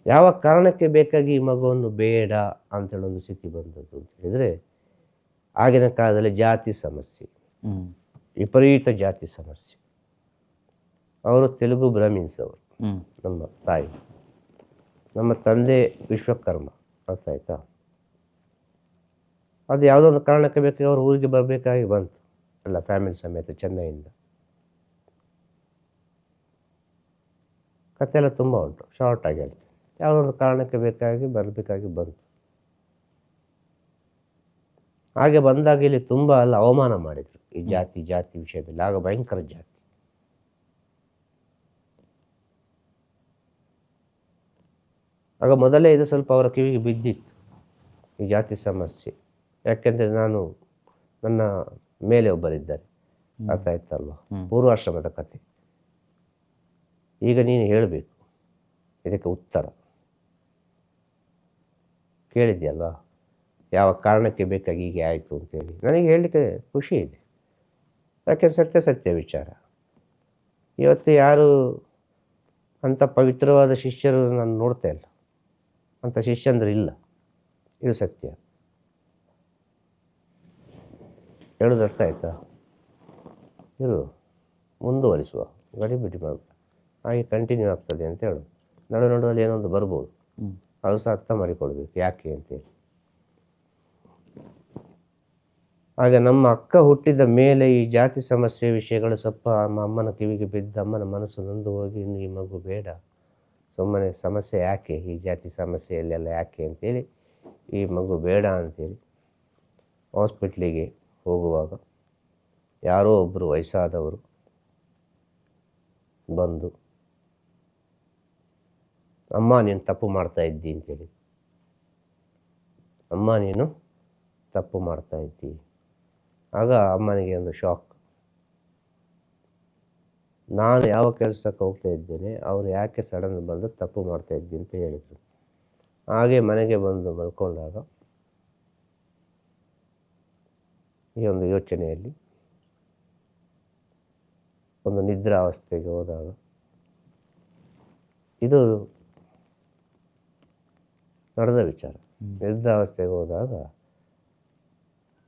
ಯಾವ ಕಾರಣಕ್ಕೆ ಬೇಕಾಗಿ ಈ ಮಗುವನ್ನು ಬೇಡ ಅಂತೇಳಿ ಒಂದು ಸ್ಥಿತಿ ಬಂದದ್ದು ಅಂತ ಹೇಳಿದರೆ, ಆಗಿನ ಕಾಲದಲ್ಲಿ ಜಾತಿ ಸಮಸ್ಯೆ, ವಿಪರೀತ ಜಾತಿ ಸಮಸ್ಯೆ. ಅವರು ತೆಲುಗು ಬ್ರಾಹ್ಮಿನ್ಸ್ ಅವರು, ನಮ್ಮ ತಾಯಿ. ನಮ್ಮ ತಂದೆ ವಿಶ್ವಕರ್ಮ, ಅರ್ಥ ಆಯ್ತಾ? ಅದು ಯಾವುದೋ ಒಂದು ಕಾರಣಕ್ಕೆ ಬೇಕಾಗಿ ಅವರು ಊರಿಗೆ ಬರಬೇಕಾಗಿ ಬಂತು, ಎಲ್ಲ ಫ್ಯಾಮಿಲಿ ಸಮೇತ ಚೆನ್ನೈಯಿಂದ. ಕತೆ ಎಲ್ಲ ತುಂಬ ಉಂಟು, ಶಾರ್ಟಾಗಿ ಹೇಳ್ತೀನಿ. ಯಾವುದೋ ಒಂದು ಕಾರಣಕ್ಕೆ ಬೇಕಾಗಿ ಬರಬೇಕಾಗಿ ಬಂತು. ಹಾಗೆ ಬಂದಾಗ ಇಲ್ಲಿ ತುಂಬ ಎಲ್ಲ ಅವಮಾನ ಮಾಡಿದರು ಈ ಜಾತಿ ವಿಷಯದಲ್ಲಿ. ಆಗ ಭಯಂಕರ ಜಾತಿ. ಆಗ ಮೊದಲೇ ಇದು ಸ್ವಲ್ಪ ಅವರ ಕಿವಿಗೆ ಬಿದ್ದಿತ್ತು ಈ ಜಾತಿ ಸಮಸ್ಯೆ. ಯಾಕೆಂದರೆ ನನ್ನ ಮೇಲೆ ಒಬ್ಬರಿದ್ದಾರೆ, ಅರ್ಥ ಆಯ್ತಲ್ವ? ಪೂರ್ವಾಶ್ರಮದ ಕತೆ. ಈಗ ನೀನು ಹೇಳಬೇಕು ಇದಕ್ಕೆ ಉತ್ತರ. ಕೇಳಿದ್ಯಲ್ವಾ ಯಾವ ಕಾರಣಕ್ಕೆ ಬೇಕಾಗಿ ಹೀಗೆ ಆಯಿತು ಅಂತೇಳಿ? ನನಗೆ ಹೇಳಲಿಕ್ಕೆ ಖುಷಿ ಇದೆ, ಯಾಕೆಂದ್ರೆ ಸತ್ಯ ವಿಚಾರ. ಇವತ್ತು ಯಾರು ಅಂಥ ಪವಿತ್ರವಾದ ಶಿಷ್ಯರು ನಾನು ನೋಡ್ತಾ ಇಲ್ಲ, ಅಂಥ ಶಿಷ್ಯಂದ್ರೆ ಇಲ್ಲ. ಇದು ಸತ್ಯ. ಹೇಳೋದು ಅರ್ಥ ಆಯ್ತಾ? ಇರು, ಮುಂದುವರಿಸುವ, ಗಡಿಬಿಡಿ ಮಾಡ, ಹಾಗೆ ಕಂಟಿನ್ಯೂ ಆಗ್ತದೆ ಅಂತ ಹೇಳು. ನಡುವಲ್ಲಿ ಏನೊಂದು ಬರ್ಬೋದು, ಅದು ಸಹ ಅರ್ಥ ಮಾಡಿಕೊಳ್ಬೇಕು ಯಾಕೆ ಅಂತೇಳಿ. ಆಗ ನಮ್ಮ ಅಕ್ಕ ಹುಟ್ಟಿದ ಮೇಲೆ ಈ ಜಾತಿ ಸಮಸ್ಯೆ ವಿಷಯಗಳು ಸ್ವಲ್ಪ ಅಮ್ಮನ ಕಿವಿಗೆ ಬಿದ್ದು ಅಮ್ಮನ ಮನಸ್ಸು ನೊಂದು ಹೋಗಿ ಇನ್ನು ಈ ಮಗು ಬೇಡ, ಸುಮ್ಮನೆ ಸಮಸ್ಯೆ ಯಾಕೆ, ಈ ಜಾತಿ ಸಮಸ್ಯೆಯಲ್ಲೆಲ್ಲ ಯಾಕೆ ಅಂತೇಳಿ ಈ ಮಗು ಬೇಡ ಅಂತೇಳಿ ಹಾಸ್ಪಿಟ್ಲಿಗೆ ಹೋಗುವಾಗ ಯಾರೋ ಒಬ್ಬರು ವಯಸ್ಸಾದವರು ಬಂದು, ಅಮ್ಮ ನೀನು ತಪ್ಪು ಮಾಡ್ತಾ ಇದ್ದಿ ಅಂತೇಳಿ, ಅಮ್ಮ ನೀನು ತಪ್ಪು ಮಾಡ್ತಾ ಇದ್ದಿ. ಆಗ ಅಮ್ಮನಿಗೆ ಒಂದು ಶಾಕ್. ನಾನು ಯಾವ ಕೆಲಸಕ್ಕೆ ಹೋಗ್ತಾ ಇದ್ದೇನೆ, ಅವರು ಯಾಕೆ ಸಡನ್ ಬಂದು ತಪ್ಪು ಮಾಡ್ತಾ ಇದ್ದಿ ಅಂತ ಹೇಳಿದರು. ಹಾಗೆ ಮನೆಗೆ ಬಂದು ಮಲ್ಕೊಂಡಾಗ ಈ ಒಂದು ಯೋಚನೆಯಲ್ಲಿ ಒಂದು ನಿದ್ರಾವಸ್ಥೆಗೆ ಹೋದಾಗ, ಇದು ನಡೆದ ವಿಚಾರ. ನಿದ್ರಾವಸ್ಥೆಗೆ ಹೋದಾಗ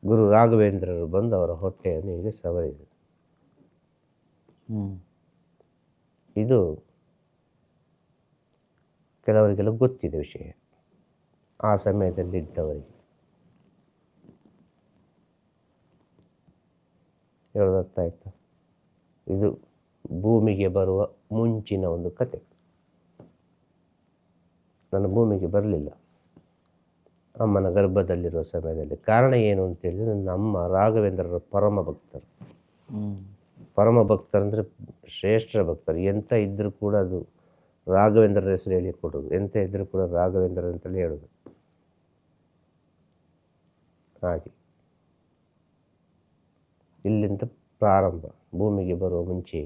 ಗುರು ರಾಘವೇಂದ್ರರು ಬಂದು ಅವರ ಹೊಟ್ಟೆಯನ್ನು ಹೀಗೆ ಸವರಿದರು. ಇದು ಕೆಲವರಿಗೆಲ್ಲ ಗೊತ್ತಿದೆ ವಿಷಯ, ಆ ಸಮಯದಲ್ಲಿ ಇದ್ದವರಿಗೆ. ಹೇಳೋದಾಯ್ತಾ? ಇದು ಭೂಮಿಗೆ ಬರುವ ಮುಂಚಿನ ಒಂದು ಕತೆ. ನಾನು ಭೂಮಿಗೆ ಬರಲಿಲ್ಲ, ಅಮ್ಮನ ಗರ್ಭದಲ್ಲಿರುವ ಸಮಯದಲ್ಲಿ. ಕಾರಣ ಏನು ಅಂತೇಳಿದರೆ, ನನ್ನ ಅಮ್ಮ ರಾಘವೇಂದ್ರರ ಪರಮ ಭಕ್ತರು. ಪರಮ ಭಕ್ತರಂದರೆ ಶ್ರೇಷ್ಠ ಭಕ್ತರು. ಎಂಥ ಇದ್ದರೂ ಕೂಡ ಅದು ರಾಘವೇಂದ್ರರ ಹೆಸರು ಹೇಳಿ ಕೊಡೋದು, ಎಂಥ ಇದ್ದರೂ ಕೂಡ ರಾಘವೇಂದ್ರ ಅಂತಲೇ ಹೇಳೋದು. ಹಾಗೆ ಇಲ್ಲಿಂದ ಪ್ರಾರಂಭ, ಭೂಮಿಗೆ ಬರುವ ಮುಂಚೆ.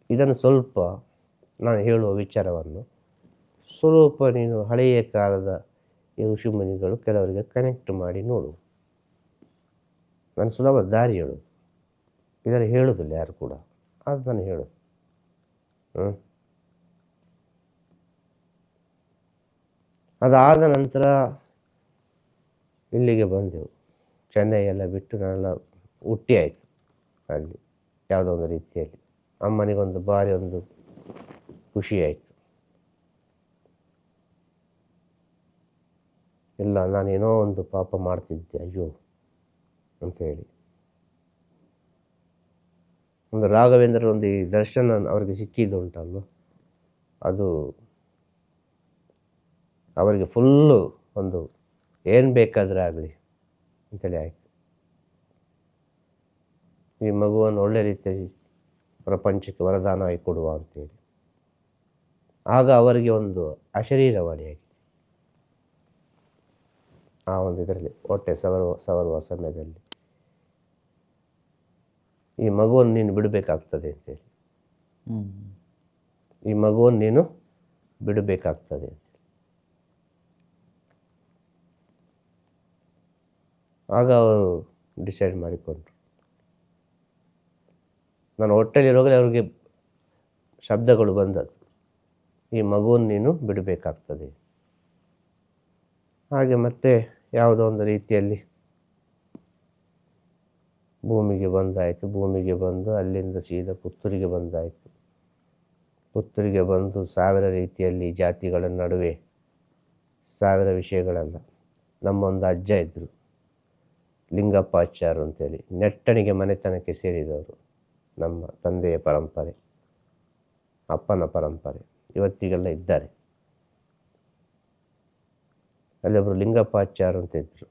ಇದನ್ನು ಸ್ವಲ್ಪ ನಾನು ಹೇಳುವ ವಿಚಾರವನ್ನು ಸ್ವಲ್ಪ ನೀನು ಹಳೆಯ ಕಾಲದ ಈ ಋಷಿಮುನಿಗಳು ಕೆಲವರಿಗೆ ಕನೆಕ್ಟ್ ಮಾಡಿ ನೋಡು. ನಾನು ಸುಲಭ ದಾರಿ ಹೇಳೋದು, ಇದನ್ನು ಹೇಳೋದಿಲ್ಲ ಯಾರು ಕೂಡ, ಅದು ನಾನು ಹೇಳೋದು. ಅದಾದ ನಂತರ ಇಲ್ಲಿಗೆ ಬಂದೆವು. ಚೆನ್ನೈ ಎಲ್ಲ ಬಿಟ್ಟು ನಾನೆಲ್ಲ ಹುಟ್ಟಿ ಆಯಿತು ಅಲ್ಲಿ ಯಾವುದೋ ಒಂದು ರೀತಿಯಲ್ಲಿ. ಅಮ್ಮನಿಗೊಂದು ಭಾರಿ ಒಂದು ಖುಷಿ ಆಯಿತು. ಇಲ್ಲ, ನಾನೇನೋ ಒಂದು ಪಾಪ ಮಾಡ್ತಿದ್ದೆ, ಅಯ್ಯೋ ಅಂತೇಳಿ. ಒಂದು ರಾಘವೇಂದ್ರ ಒಂದು ಈ ದರ್ಶನ ಅವರಿಗೆ ಸಿಕ್ಕಿದ್ದು ಉಂಟಲ್ವ, ಅದು ಅವರಿಗೆ ಫುಲ್ಲು ಒಂದು ಏನು ಬೇಕಾದರೆ ಆಗಲಿ ಅಂತೇಳಿ ಆಯಿತು. ಈ ಮಗುವನ್ನು ಒಳ್ಳೆ ರೀತಿಯಲ್ಲಿ ಪ್ರಪಂಚಕ್ಕೆ ವರದಾನವಾಗಿ ಕೊಡುವ ಅಂತೇಳಿ. ಆಗ ಅವರಿಗೆ ಒಂದು ಅಶರೀರವಾಣಿಯಾಗಿ ಆ ಒಂದು ಇದರಲ್ಲಿ ಹೊಟ್ಟೆ ಸವರುವ ಸಮಯದಲ್ಲಿ, ಈ ಮಗುವನ್ನು ನೀನು ಬಿಡಬೇಕಾಗ್ತದೆ ಅಂತೇಳಿ, ಈ ಮಗುವನ್ನು ನೀನು ಬಿಡಬೇಕಾಗ್ತದೆ. ಆಗ ಅವರು ಡಿಸೈಡ್ ಮಾಡಿಕೊಂಡ್ರು. ನಾನು ಹೊಟ್ಟೆಲಿರುವಾಗಲೇ ಅವ್ರಿಗೆ ಶಬ್ದಗಳು ಬಂದದ್ದು, ಈ ಮಗುವನ್ನು ನೀನು ಬಿಡಬೇಕಾಗ್ತದೆ. ಹಾಗೆ ಮತ್ತೆ ಯಾವುದೋ ಒಂದು ರೀತಿಯಲ್ಲಿ ಭೂಮಿಗೆ ಬಂದಾಯಿತು. ಭೂಮಿಗೆ ಬಂದು ಅಲ್ಲಿಂದ ಸೀದಾ ಪುತ್ತೂರಿಗೆ ಬಂದಾಯಿತು. ಪುತ್ತೂರಿಗೆ ಬಂದು ಸಾವಿರ ರೀತಿಯಲ್ಲಿ ಜಾತಿಗಳ ನಡುವೆ ಸಾವಿರ ವಿಷಯಗಳೆಲ್ಲ. ನಮ್ಮೊಂದು ಅಜ್ಜ ಇದ್ದರು, ಲಿಂಗಪ್ಪಾಚಾರ್ಯ ಅಂತೇಳಿ, ನೆಟ್ಟಣಿಗೆ ಮನೆತನಕ್ಕೆ ಸೇರಿದವರು. ನಮ್ಮ ತಂದೆಯ ಪರಂಪರೆ, ಅಪ್ಪನ ಪರಂಪರೆ, ಇವತ್ತಿಗೆಲ್ಲ ಇದ್ದಾರೆ. ಅಲ್ಲೊಬ್ಬರು ಲಿಂಗಪ್ಪಾಚಾರ್ಯ ಅಂತ ಇದ್ದರು,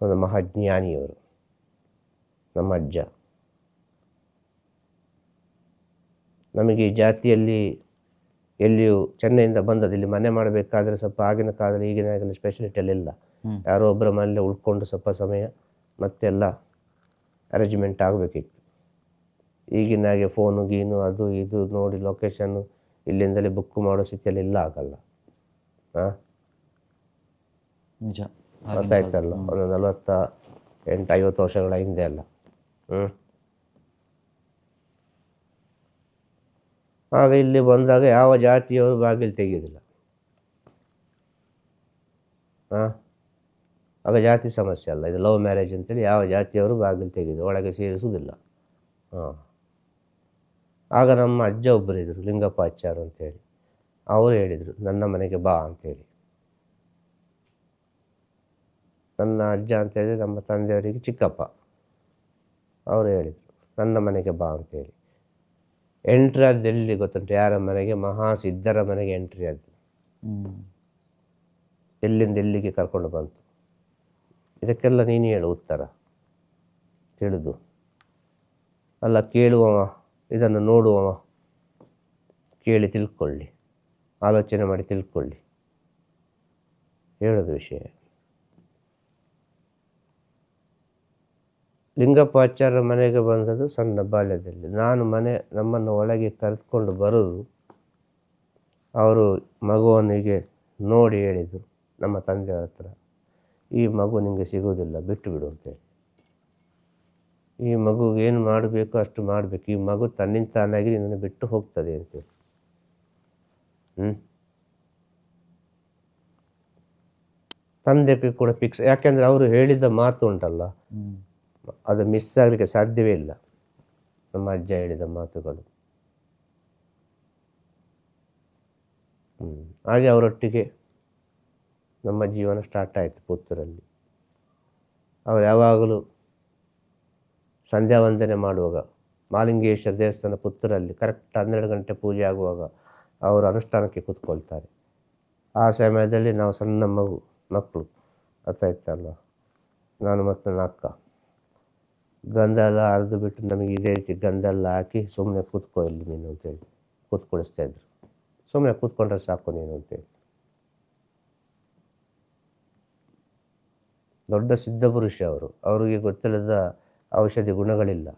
ಒಂದು ಮಹಾಜ್ಞಾನಿಯವರು, ನಮ್ಮ ಅಜ್ಜ. ನಮಗೆ ಈ ಜಾತಿಯಲ್ಲಿ ಎಲ್ಲಿಯೂ ಚೆನ್ನೈಯಿಂದ ಬಂದದ್ದು. ಇಲ್ಲಿ ಮನೆ ಮಾಡಬೇಕಾದ್ರೆ ಸ್ವಲ್ಪ ಆಗಿನ ಕಾಲದಲ್ಲಿ ಈಗಿನ ಆಗಲಿ ಸ್ಪೆಷಲಿಟಿಯಲ್ಲೆಲ್ಲ ಯಾರೋ ಒಬ್ಬರ ಮನೇಲಿ ಉಳ್ಕೊಂಡು ಸ್ವಲ್ಪ ಸಮಯ ಮತ್ತೆಲ್ಲ ಅರೇಂಜ್ಮೆಂಟ್ ಆಗಬೇಕಿತ್ತು. ಈಗಿನಾಗೆ ಫೋನು ಗೀನು ಅದು ಇದು ನೋಡಿ ಲೊಕೇಶನ್ನು ಇಲ್ಲಿಂದಲೇ ಬುಕ್ ಮಾಡೋ ಸ್ಥಿತಿಯಲ್ಲಿ ಇಲ್ಲ, ಆಗಲ್ಲ. ಗೊತ್ತಾಯ್ತಲ್ಲ, ಒಂದು 48-50 ವರ್ಷಗಳ ಹಿಂದೆ ಅಲ್ಲ. ಆಗ ಇಲ್ಲಿ ಬಂದಾಗ ಯಾವ ಜಾತಿಯವರು ಬಾಗಿಲು ತೆಗೆಯೋದಿಲ್ಲ. ಆಗ ಜಾತಿ ಸಮಸ್ಯೆ ಅಲ್ಲ, ಇದು ಲವ್ ಮ್ಯಾರೇಜ್ ಅಂತೇಳಿ ಯಾವ ಜಾತಿಯವರು ಬಾಗಿಲು ತೆಗೆದು ಒಳಗೆ ಸೇರಿಸುವುದಿಲ್ಲ. ಆಗ ನಮ್ಮ ಅಜ್ಜ ಒಬ್ಬರು ಇದ್ದರು, ಲಿಂಗಪ್ಪಾಚಾರ್ಯ ಅಂತೇಳಿ. ಅವರು ಹೇಳಿದರು, ನನ್ನ ಮನೆಗೆ ಬಾ ಅಂತೇಳಿ. ನನ್ನ ಅಜ್ಜ ಅಂತ ಹೇಳಿದರೆ ನಮ್ಮ ತಂದೆಯವರಿಗೆ ಚಿಕ್ಕಪ್ಪ. ಅವರು ಹೇಳಿದರು ನನ್ನ ಮನೆಗೆ ಬಾ ಅಂತೇಳಿ. ಎಂಟ್ರಿ ಆದ್ದು ಎಲ್ಲಿ ಗೊತ್ತುಂಟು? ಯಾರ ಮನೆಗೆ? ಮಹಾಸಿದ್ಧರ ಮನೆಗೆ ಎಂಟ್ರಿ ಆದ್ದು. ಎಲ್ಲಿಂದ ಎಲ್ಲಿಗೆ ಕರ್ಕೊಂಡು ಬಂತು. ಇದಕ್ಕೆಲ್ಲ ನೀನು ಹೇಳು ಉತ್ತರ ತಿಳಿದು. ಅಲ್ಲ, ಕೇಳುವವ ಇದನ್ನು ನೋಡುವವ ಕೇಳಿ ತಿಳ್ಕೊಳ್ಳಿ, ಆಲೋಚನೆ ಮಾಡಿ ತಿಳ್ಕೊಳ್ಳಿ, ಹೇಳೋದು ವಿಷಯ. ಲಿಂಗಪ್ಪಾಚಾರ್ಯರ ಮನೆಗೆ ಬಂದದ್ದು ಸಣ್ಣ ಬಾಲ್ಯದಲ್ಲಿ. ನಮ್ಮನ್ನು ಒಳಗೆ ಕರೆದುಕೊಂಡು ಬರೋದು, ಅವರು ಮಗುವನಿಗೆ ನೋಡಿ ಹೇಳಿದರು ನಮ್ಮ ತಂದೆಯವ್ರ ಹತ್ರ, ಈ ಮಗು ನಿಮಗೆ ಸಿಗೋದಿಲ್ಲ, ಬಿಟ್ಟು ಬಿಡು ಅಂತೇಳಿ. ಈ ಮಗುಗೆ ಏನು ಮಾಡಬೇಕು ಅಷ್ಟು ಮಾಡಬೇಕು, ಈ ಮಗು ತನ್ನಿಂದ ತಾನಾಗಿ ನಿನ್ನನ್ನು ಬಿಟ್ಟು ಹೋಗ್ತದೆ ಅಂತೇಳಿ. ತಂದೆಗೆ ಕೂಡ ಫಿಕ್ಸ್. ಯಾಕೆಂದರೆ ಅವರು ಹೇಳಿದ ಮಾತು ಉಂಟಲ್ಲ, ಅದು ಮಿಸ್ ಆಗಲಿಕ್ಕೆ ಸಾಧ್ಯವೇ ಇಲ್ಲ. ನಮ್ಮ ಅಜ್ಜ ಹೇಳಿದ ಮಾತುಗಳು. ಹಾಗೆ ಅವರೊಟ್ಟಿಗೆ ನಮ್ಮ ಜೀವನ ಸ್ಟಾರ್ಟ್ ಆಯಿತು ಪುತ್ತೂರಲ್ಲಿ. ಅವರು ಯಾವಾಗಲೂ ಸಂಧ್ಯಾ ವಂದನೆ ಮಾಡುವಾಗ ಮಾಲಿಂಗೇಶ್ವರ ದೇವಸ್ಥಾನ ಪುತ್ತೂರಲ್ಲಿ ಕರೆಕ್ಟ್ 12 ಗಂಟೆ ಪೂಜೆ ಆಗುವಾಗ ಅವರು ಅನುಷ್ಠಾನಕ್ಕೆ ಕೂತ್ಕೊಳ್ತಾರೆ. ಆ ಸಮಯದಲ್ಲಿ ನಾವು ಸಣ್ಣ ಮಕ್ಕಳು ಅರ್ಥ ನಾನು ಮತ್ತು ನನ್ನ ಅಕ್ಕ ಗಂಧ ಎಲ್ಲ ಅರೆದು ಬಿಟ್ಟು ನಮಗೆ ಇದೇ ರೀತಿ ಗಂಧ ಎಲ್ಲ ಹಾಕಿ ಸುಮ್ಮನೆ ಕೂತ್ಕೊ ಇಲ್ಲಿ ನೀನು ಅಂತೇಳಿ ಕೂತ್ಕೊಳಿಸ್ತಾಯಿದ್ರು. ಸುಮ್ಮನೆ ಕೂತ್ಕೊಂಡ್ರೆ ಸಾಕು ನೀನು ಅಂತೇಳಿ. ದೊಡ್ಡ ಸಿದ್ಧಪುರುಷ ಅವರು. ಅವರಿಗೆ ಗೊತ್ತಿಲ್ಲದ ಔಷಧಿ ಗುಣಗಳಿಲ್ಲ.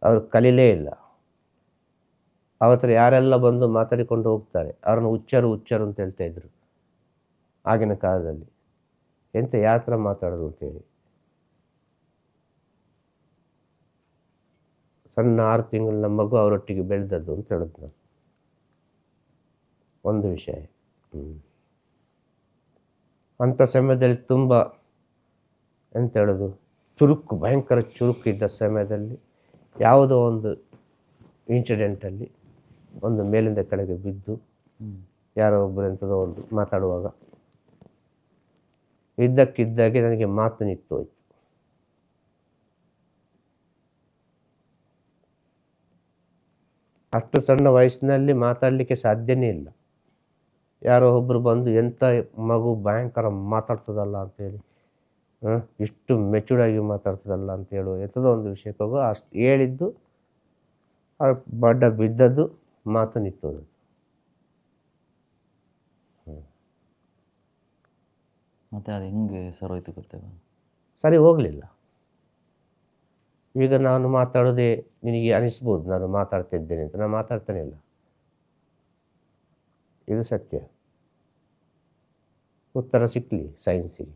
ಅವರು ಕಲೀಲೇ ಇಲ್ಲ. ಅವತ್ರ ಯಾರೆಲ್ಲ ಬಂದು ಮಾತಾಡಿಕೊಂಡು ಹೋಗ್ತಾರೆ, ಅವ್ರನ್ನ ಹುಚ್ಚರು ಅಂತ ಹೇಳ್ತಾ ಇದ್ರು ಆಗಿನ ಕಾಲದಲ್ಲಿ. ಎಂತ ಯಾವ ಥರ ಮಾತಾಡೋದು ಅಂತೇಳಿ. ಸಣ್ಣ 6 ತಿಂಗಳ ಮಗು ಅವರೊಟ್ಟಿಗೆ ಬೆಳೆದದ್ದು ಅಂತ ಹೇಳಿದ್ ನಾನು. ಒಂದು ವಿಷಯ. ಅಂಥ ಸಮಯದಲ್ಲಿ ತುಂಬ ಎಂತ ಹೇಳೋದು, ಭಯಂಕರ ಚುರುಕು ಇದ್ದ ಸಮಯದಲ್ಲಿ ಯಾವುದೋ ಒಂದು ಇನ್ಸಿಡೆಂಟಲ್ಲಿ ಒಂದು ಮೇಲಿಂದ ಕೆಳಗೆ ಬಿದ್ದು ಯಾರೋ ಒಬ್ಬರು ಎಂಥದೋ ಒಂದು ಮಾತಾಡುವಾಗ ಇದ್ದಕ್ಕಿದ್ದಾಗೆ ನನಗೆ ಮಾತು ನಿಂತು ಹೋಯ್ತು. ಅಷ್ಟು ಸಣ್ಣ ವಯಸ್ಸಿನಲ್ಲಿ ಮಾತಾಡಲಿಕ್ಕೆ ಸಾಧ್ಯನೇ ಇಲ್ಲ. ಯಾರೋ ಒಬ್ಬರು ಬಂದು ಎಂಥ ಮಗು ಭಯಂಕರ ಮಾತಾಡ್ತದಲ್ಲ ಅಂತೇಳಿ, ಇಷ್ಟು ಮೆಚೂರ್ಡಾಗಿ ಮಾತಾಡ್ತದಲ್ಲ ಅಂತ ಹೇಳುವ ಎಂಥದೋ ಒಂದು ವಿಷಯಕ್ಕೆ ಹೋಗೋ ಅಷ್ಟು ಹೇಳಿದ್ದು ಬಡ್ಡ ಬಿದ್ದದ್ದು ಮಾತು ನಿಂತೋದು. ಮತ್ತೆ ಅದು ಹೆಂಗೆ ಸರೋಯ್ತು ಗೊತ್ತೇವ? ಸರಿ ಹೋಗಲಿಲ್ಲ. ಈಗ ನಾನು ಮಾತಾಡೋದೇ ನಿನಗೆ ಅನಿಸ್ಬೋದು ನಾನು ಮಾತಾಡ್ತಿದ್ದೇನೆ ಅಂತ. ನಾನು ಮಾತಾಡ್ತಾನೆ ಇಲ್ಲ, ಇದು ಸತ್ಯ. ಉತ್ತರ ಸಿಕ್ಕಲಿ ಸೈನ್ಸಿಗೆ.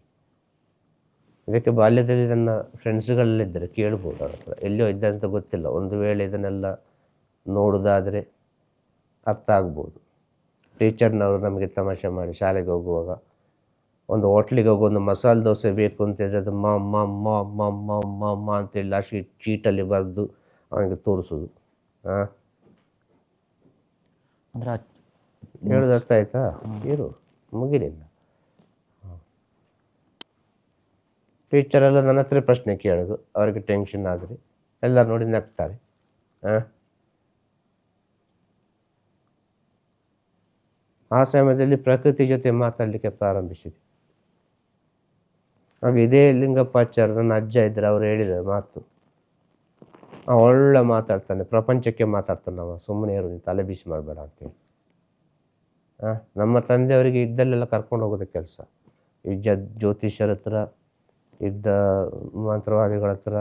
ಇದಕ್ಕೆ ಬಾಲ್ಯದಲ್ಲಿ ನನ್ನ ಫ್ರೆಂಡ್ಸ್ಗಳಲ್ಲಿದ್ದರೆ ಕೇಳ್ಬೋದು, ಅವ್ರ ಹತ್ರ ಎಲ್ಲಿಯೋ ಇದ್ದ ಅಂತ ಗೊತ್ತಿಲ್ಲ. ಒಂದು ವೇಳೆ ಇದನ್ನೆಲ್ಲ ನೋಡೋದಾದರೆ ಅರ್ಥ ಆಗ್ಬೋದು. ಟೀಚರ್ನವರು ನಮಗೆ ತಮಾಷೆ ಮಾಡಿ ಶಾಲೆಗೆ ಹೋಗುವಾಗ ಒಂದು ಹೋಟ್ಲಿಗೆ ಹೋಗಿ ಒಂದು ಮಸಾಲೆ ದೋಸೆ ಬೇಕು ಅಂತ ಹೇಳಿದ್ರೆ ಅದು ಮ ಅಂತೇಳಿ ಲಾಸ್ಟ್ ಚೀಟಲ್ಲಿ ಬರೆದು ಅವನಿಗೆ ತೋರಿಸೋದು. ಅಂದರೆ ಹೇಳೋದು ಅರ್ಥ ಆಯ್ತಾ? ಇರು ಮುಗಿಲಿಲ್ಲ. ಟೀಚರೆಲ್ಲ ನನ್ನ ಹತ್ರ ಪ್ರಶ್ನೆ ಕೇಳೋದು, ಅವರಿಗೆ ಟೆನ್ಷನ್ ಆದರೆ ಎಲ್ಲ ನೋಡಿ ನಗ್ತಾರೆ. ಆ ಸಮಯದಲ್ಲಿ ಪ್ರಕೃತಿ ಜೊತೆ ಮಾತಾಡಲಿಕ್ಕೆ ಪ್ರಾರಂಭಿಸಿದೆ. ಹಾಗೆ ಇದೇ ಲಿಂಗಪ್ಪಾಚಾರ್ಯ ನನ್ನ ಅಜ್ಜ ಇದ್ದರೆ ಅವರು ಹೇಳಿದ ಮಾತು, ಒಳ್ಳೆ ಮಾತಾಡ್ತಾನೆ, ಪ್ರಪಂಚಕ್ಕೆ ಮಾತಾಡ್ತಾನೆ ಅವ, ಸುಮ್ಮನೆ ಇರು ನೀನು ತಲೆ ಬಿಸಿ ಮಾಡಬೇಡ ಅಂತೇಳಿ. ನಮ್ಮ ತಂದೆಯವರಿಗೆ ಇದ್ದಲ್ಲೆಲ್ಲ ಕರ್ಕೊಂಡು ಹೋಗೋದು ಕೆಲಸ. ಜ್ಯೋತಿಷ್ಯರ ಹತ್ರ ಇದ್ದ, ಮಂತ್ರವಾದಿಗಳ ಹತ್ರ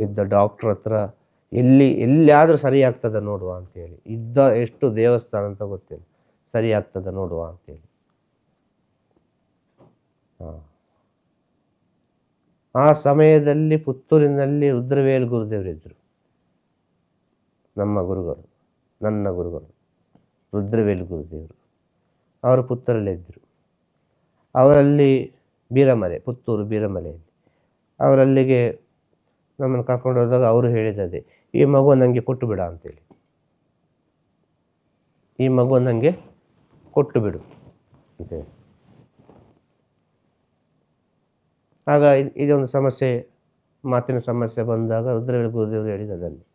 ಇದ್ದ, ಡಾಕ್ಟ್ರ್ ಹತ್ರ, ಎಲ್ಲಿಯಾದರೂ ಸರಿ ಆಗ್ತದೆ ನೋಡುವ ಅಂತೇಳಿ. ಎಷ್ಟು ದೇವಸ್ಥಾನ ಅಂತ ಗೊತ್ತಿಲ್ಲ, ಸರಿ ಆಗ್ತದೆ ನೋಡುವ ಅಂತೇಳಿ. ಆ ಸಮಯದಲ್ಲಿ ಪುತ್ತೂರಿನಲ್ಲಿ ರುದ್ರವೇಲ್ ಗುರುದೇವರಿದ್ದರು. ನಮ್ಮ ಗುರುಗಳು, ನನ್ನ ಗುರುಗಳು ರುದ್ರವೇಲ್ ಗುರುದೇವರು. ಅವರು ಪುತ್ತೂರಲ್ಲಿದ್ದರು. ಅವರಲ್ಲಿ ಬೀರಮಲೆ, ಪುತ್ತೂರು ಬೀರಮಲೆಯಲ್ಲಿ ಅವರಲ್ಲಿಗೆ ನಮ್ಮನ್ನು ಕರ್ಕೊಂಡು ಹೋದಾಗ ಅವರು ಹೇಳಿದದೆ, ಈ ಮಗು ನನಗೆ ಕೊಟ್ಟು ಬಿಡ ಅಂತೇಳಿ. ಈ ಮಗು ನನಗೆ ಕೊಟ್ಟು ಬಿಡು. ಅಂತೇಳಿ. ಆಗ ಇದೊಂದು ಸಮಸ್ಯೆ, ಮಾತಿನ ಸಮಸ್ಯೆ ಬಂದಾಗ ರುದ್ರವೇಲ್ ಗುರುದೇವರು ಹೇಳಿದ ಅದರಲ್ಲಿ,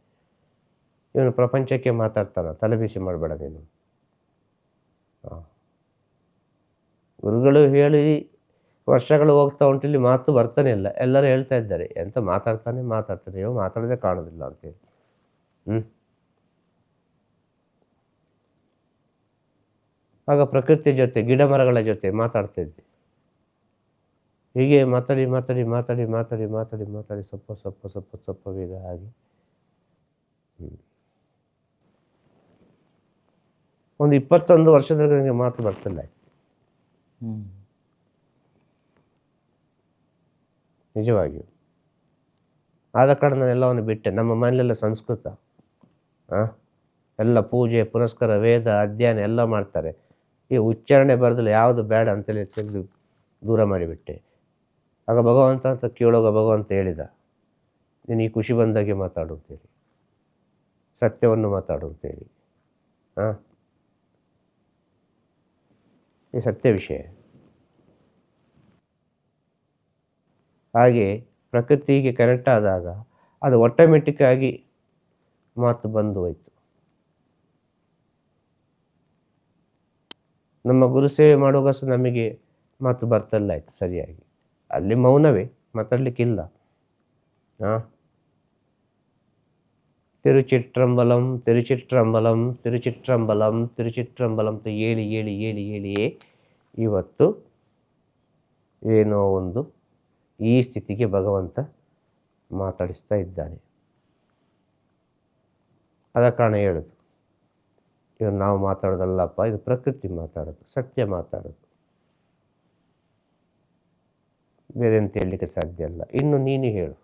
ಇವನು ಪ್ರಪಂಚಕ್ಕೆ ಮಾತಾಡ್ತಾನ, ತಲೆಬಿಸಿ ಮಾಡಬೇಡ ನೀನು. ಗುರುಗಳು ಹೇಳಿ ವರ್ಷಗಳು ಹೋಗ್ತಾ ಉಂಟು, ಇಲ್ಲಿ ಮಾತು ಬರ್ತಾನೆ ಇಲ್ಲ. ಎಲ್ಲರೂ ಹೇಳ್ತಾ ಇದ್ದಾರೆ ಎಂತ ಮಾತಾಡ್ತಾನೆ ಇವ ಮಾತಾಡೋದೇ ಕಾಣೋದಿಲ್ಲ ಅಂತೇಳಿ. ಆಗ ಪ್ರಕೃತಿ ಜೊತೆ, ಗಿಡ ಮರಗಳ ಜೊತೆ ಮಾತಾಡ್ತಾ ಇದ್ದೆ. ಹೀಗೆ ಮಾತಾಡಿ ಮಾತಾಡಿ ಮಾತಾಡಿ ಮಾತಾಡಿ ಮಾತಾಡಿ ಮಾತಾಡಿ ಸ್ವಲ್ಪ ಬೇಗ ಆಗಿ ಒಂದು 21 ವರ್ಷದಲ್ಲಿ ನನಗೆ ಮಾತು ಬರ್ತಿಲ್ಲ. ನಿಜವಾಗಿಯೂ. ಆದ ಕಾರಣ ನಾನು ಎಲ್ಲವನ್ನು ಬಿಟ್ಟೆ. ನಮ್ಮ ಮನೆಯಲ್ಲೆಲ್ಲ ಸಂಸ್ಕೃತ, ಎಲ್ಲ ಪೂಜೆ ಪುನಸ್ಕಾರ ವೇದ ಅಧ್ಯಯನ ಎಲ್ಲ ಮಾಡ್ತಾರೆ. ಈ ಉಚ್ಚಾರಣೆ ಬರೋದಿಲ್ಲ, ಯಾವುದು ಬೇಡ ಅಂತೇಳಿ ತೆಗೆದು ದೂರ ಮಾಡಿಬಿಟ್ಟೆ. ಆಗ ಭಗವಂತ ಅಂತ ಕೇಳೋಗ ಭಗವಂತ ಹೇಳಿದ, ನೀನು ಈ ಖುಷಿ ಬಂದಾಗೆ ಮಾತಾಡು ಅಂತೇಳಿ, ಸತ್ಯವನ್ನು ಮಾತಾಡು ಅಂತೇಳಿ. ಈ ಸತ್ಯ ವಿಷಯ. ಹಾಗೆ ಪ್ರಕೃತಿಗೆ ಕನೆಕ್ಟ್ ಆದಾಗ ಅದು ಆಟೋಮೆಟಿಕ್ ಆಗಿ ಮಾತು ಬಂದು ಹೋಯಿತು. ನಮ್ಮ ಗುರು ಸೇವೆ ಮಾಡುವಾಗ ಸಹ ನಮಗೆ ಮಾತು ಬರ್ತಲ್ಲ ಆಯಿತು ಸರಿಯಾಗಿ. ಅಲ್ಲಿ ಮೌನವೇ, ಮಾತಾಡಲಿಕ್ಕಿಲ್ಲ. ತಿರುಚಿಟ್ರಂಬಲಂ ತಿರುಚಿಟ್ರಂಬಲಂ ತಿರುಚಿಟ್ರಂಬಲಂ ತಿರುಚಿಟ್ರಂಬಲಂ ಅಂತ ಹೇಳಿ ಹೇಳಿ ಹೇಳಿ ಹೇಳಿಯೇ ಇವತ್ತು ಏನೋ ಒಂದು ಈ ಸ್ಥಿತಿಗೆ ಭಗವಂತ ಮಾತಾಡಿಸ್ತಾ ಇದ್ದಾನೆ. ಅದ ಕಾರಣ ಹೇಳೋದು, ಇದು ನಾವು ಮಾತಾಡೋದಲ್ಲಪ್ಪ, ಇದು ಪ್ರಕೃತಿ ಮಾತಾಡೋದು, ಸತ್ಯ ಮಾತಾಡೋದು, ಬೇರೆ ಅಂತ ಹೇಳಲಿಕ್ಕೆ ಸಾಧ್ಯ ಅಲ್ಲ. ಇನ್ನು ನೀನು ಹೇಳು,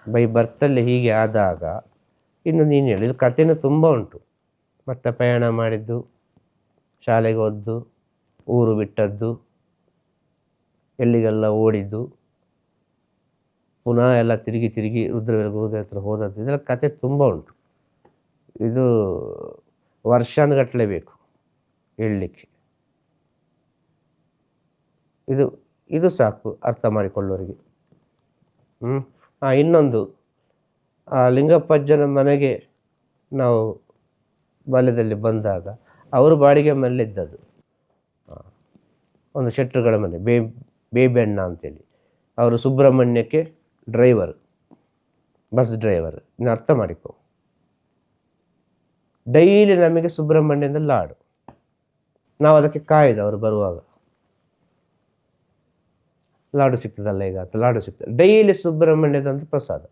ಬೈ ಬರ್ತಲ್ಲಿ ಹೀಗೆ ಆದಾಗ ಇನ್ನು ನೀನು ಹೇಳು. ಇದು ಕಥೆನೂ ತುಂಬ ಉಂಟು. ಮತ್ತೆ ಪ್ರಯಾಣ ಮಾಡಿದ್ದು, ಶಾಲೆಗೆ ಹೋದ್ದು, ಊರು ಬಿಟ್ಟದ್ದು, ಎಲ್ಲಿಗೆಲ್ಲ ಓಡಿದ್ದು, ಪುನಃ ಎಲ್ಲ ತಿರುಗಿ ತಿರುಗಿ ರುದ್ರವೇಲ್ ಗುರುದೇವ್ರ ಹತ್ರ ಹೋದದ್ದು, ಇದೆಲ್ಲ ಕತೆ ತುಂಬ ಉಂಟು. ಇದು ವರ್ಷಾನುಗಟ್ಟಲೆ ಬೇಕು ಹೇಳಲಿಕ್ಕೆ. ಇದು ಸಾಕು ಅರ್ಥ ಮಾಡಿಕೊಳ್ಳೋರಿಗೆ. ಇನ್ನೊಂದು, ಆ ಲಿಂಗಪ್ಪಜ್ಜನ ಮನೆಗೆ ನಾವು ಬಾಲ್ಯದಲ್ಲಿ ಬಂದಾಗ ಅವರು ಬಾಡಿಗೆ ಮನೆಯಲ್ಲಿದ್ದದ್ದು, ಒಂದು ಶೆಟ್ರುಗಳ ಮನೆ, ಬೇಬೆಣ್ಣ ಅಂತೇಳಿ. ಅವರು ಸುಬ್ರಹ್ಮಣ್ಯಕ್ಕೆ ಡ್ರೈವರ್, ಬಸ್ ಡ್ರೈವರ್. ಇನ್ನು ಅರ್ಥ ಮಾಡಿಕೊ, ಡೈಲಿ ನಮಗೆ ಸುಬ್ರಹ್ಮಣ್ಯದ ಲಾಡು, ನಾವು ಅದಕ್ಕೆ ಕಾಯ್ದು ಅವರು ಬರುವಾಗ ಲಾಡು ಸಿಗ್ತದಲ್ಲ ಈಗ ಅಂತ, ಲಾಡು ಸಿಗ್ತದೆ ಡೈಲಿ ಸುಬ್ರಹ್ಮಣ್ಯದಂತ ಪ್ರಸಾದ.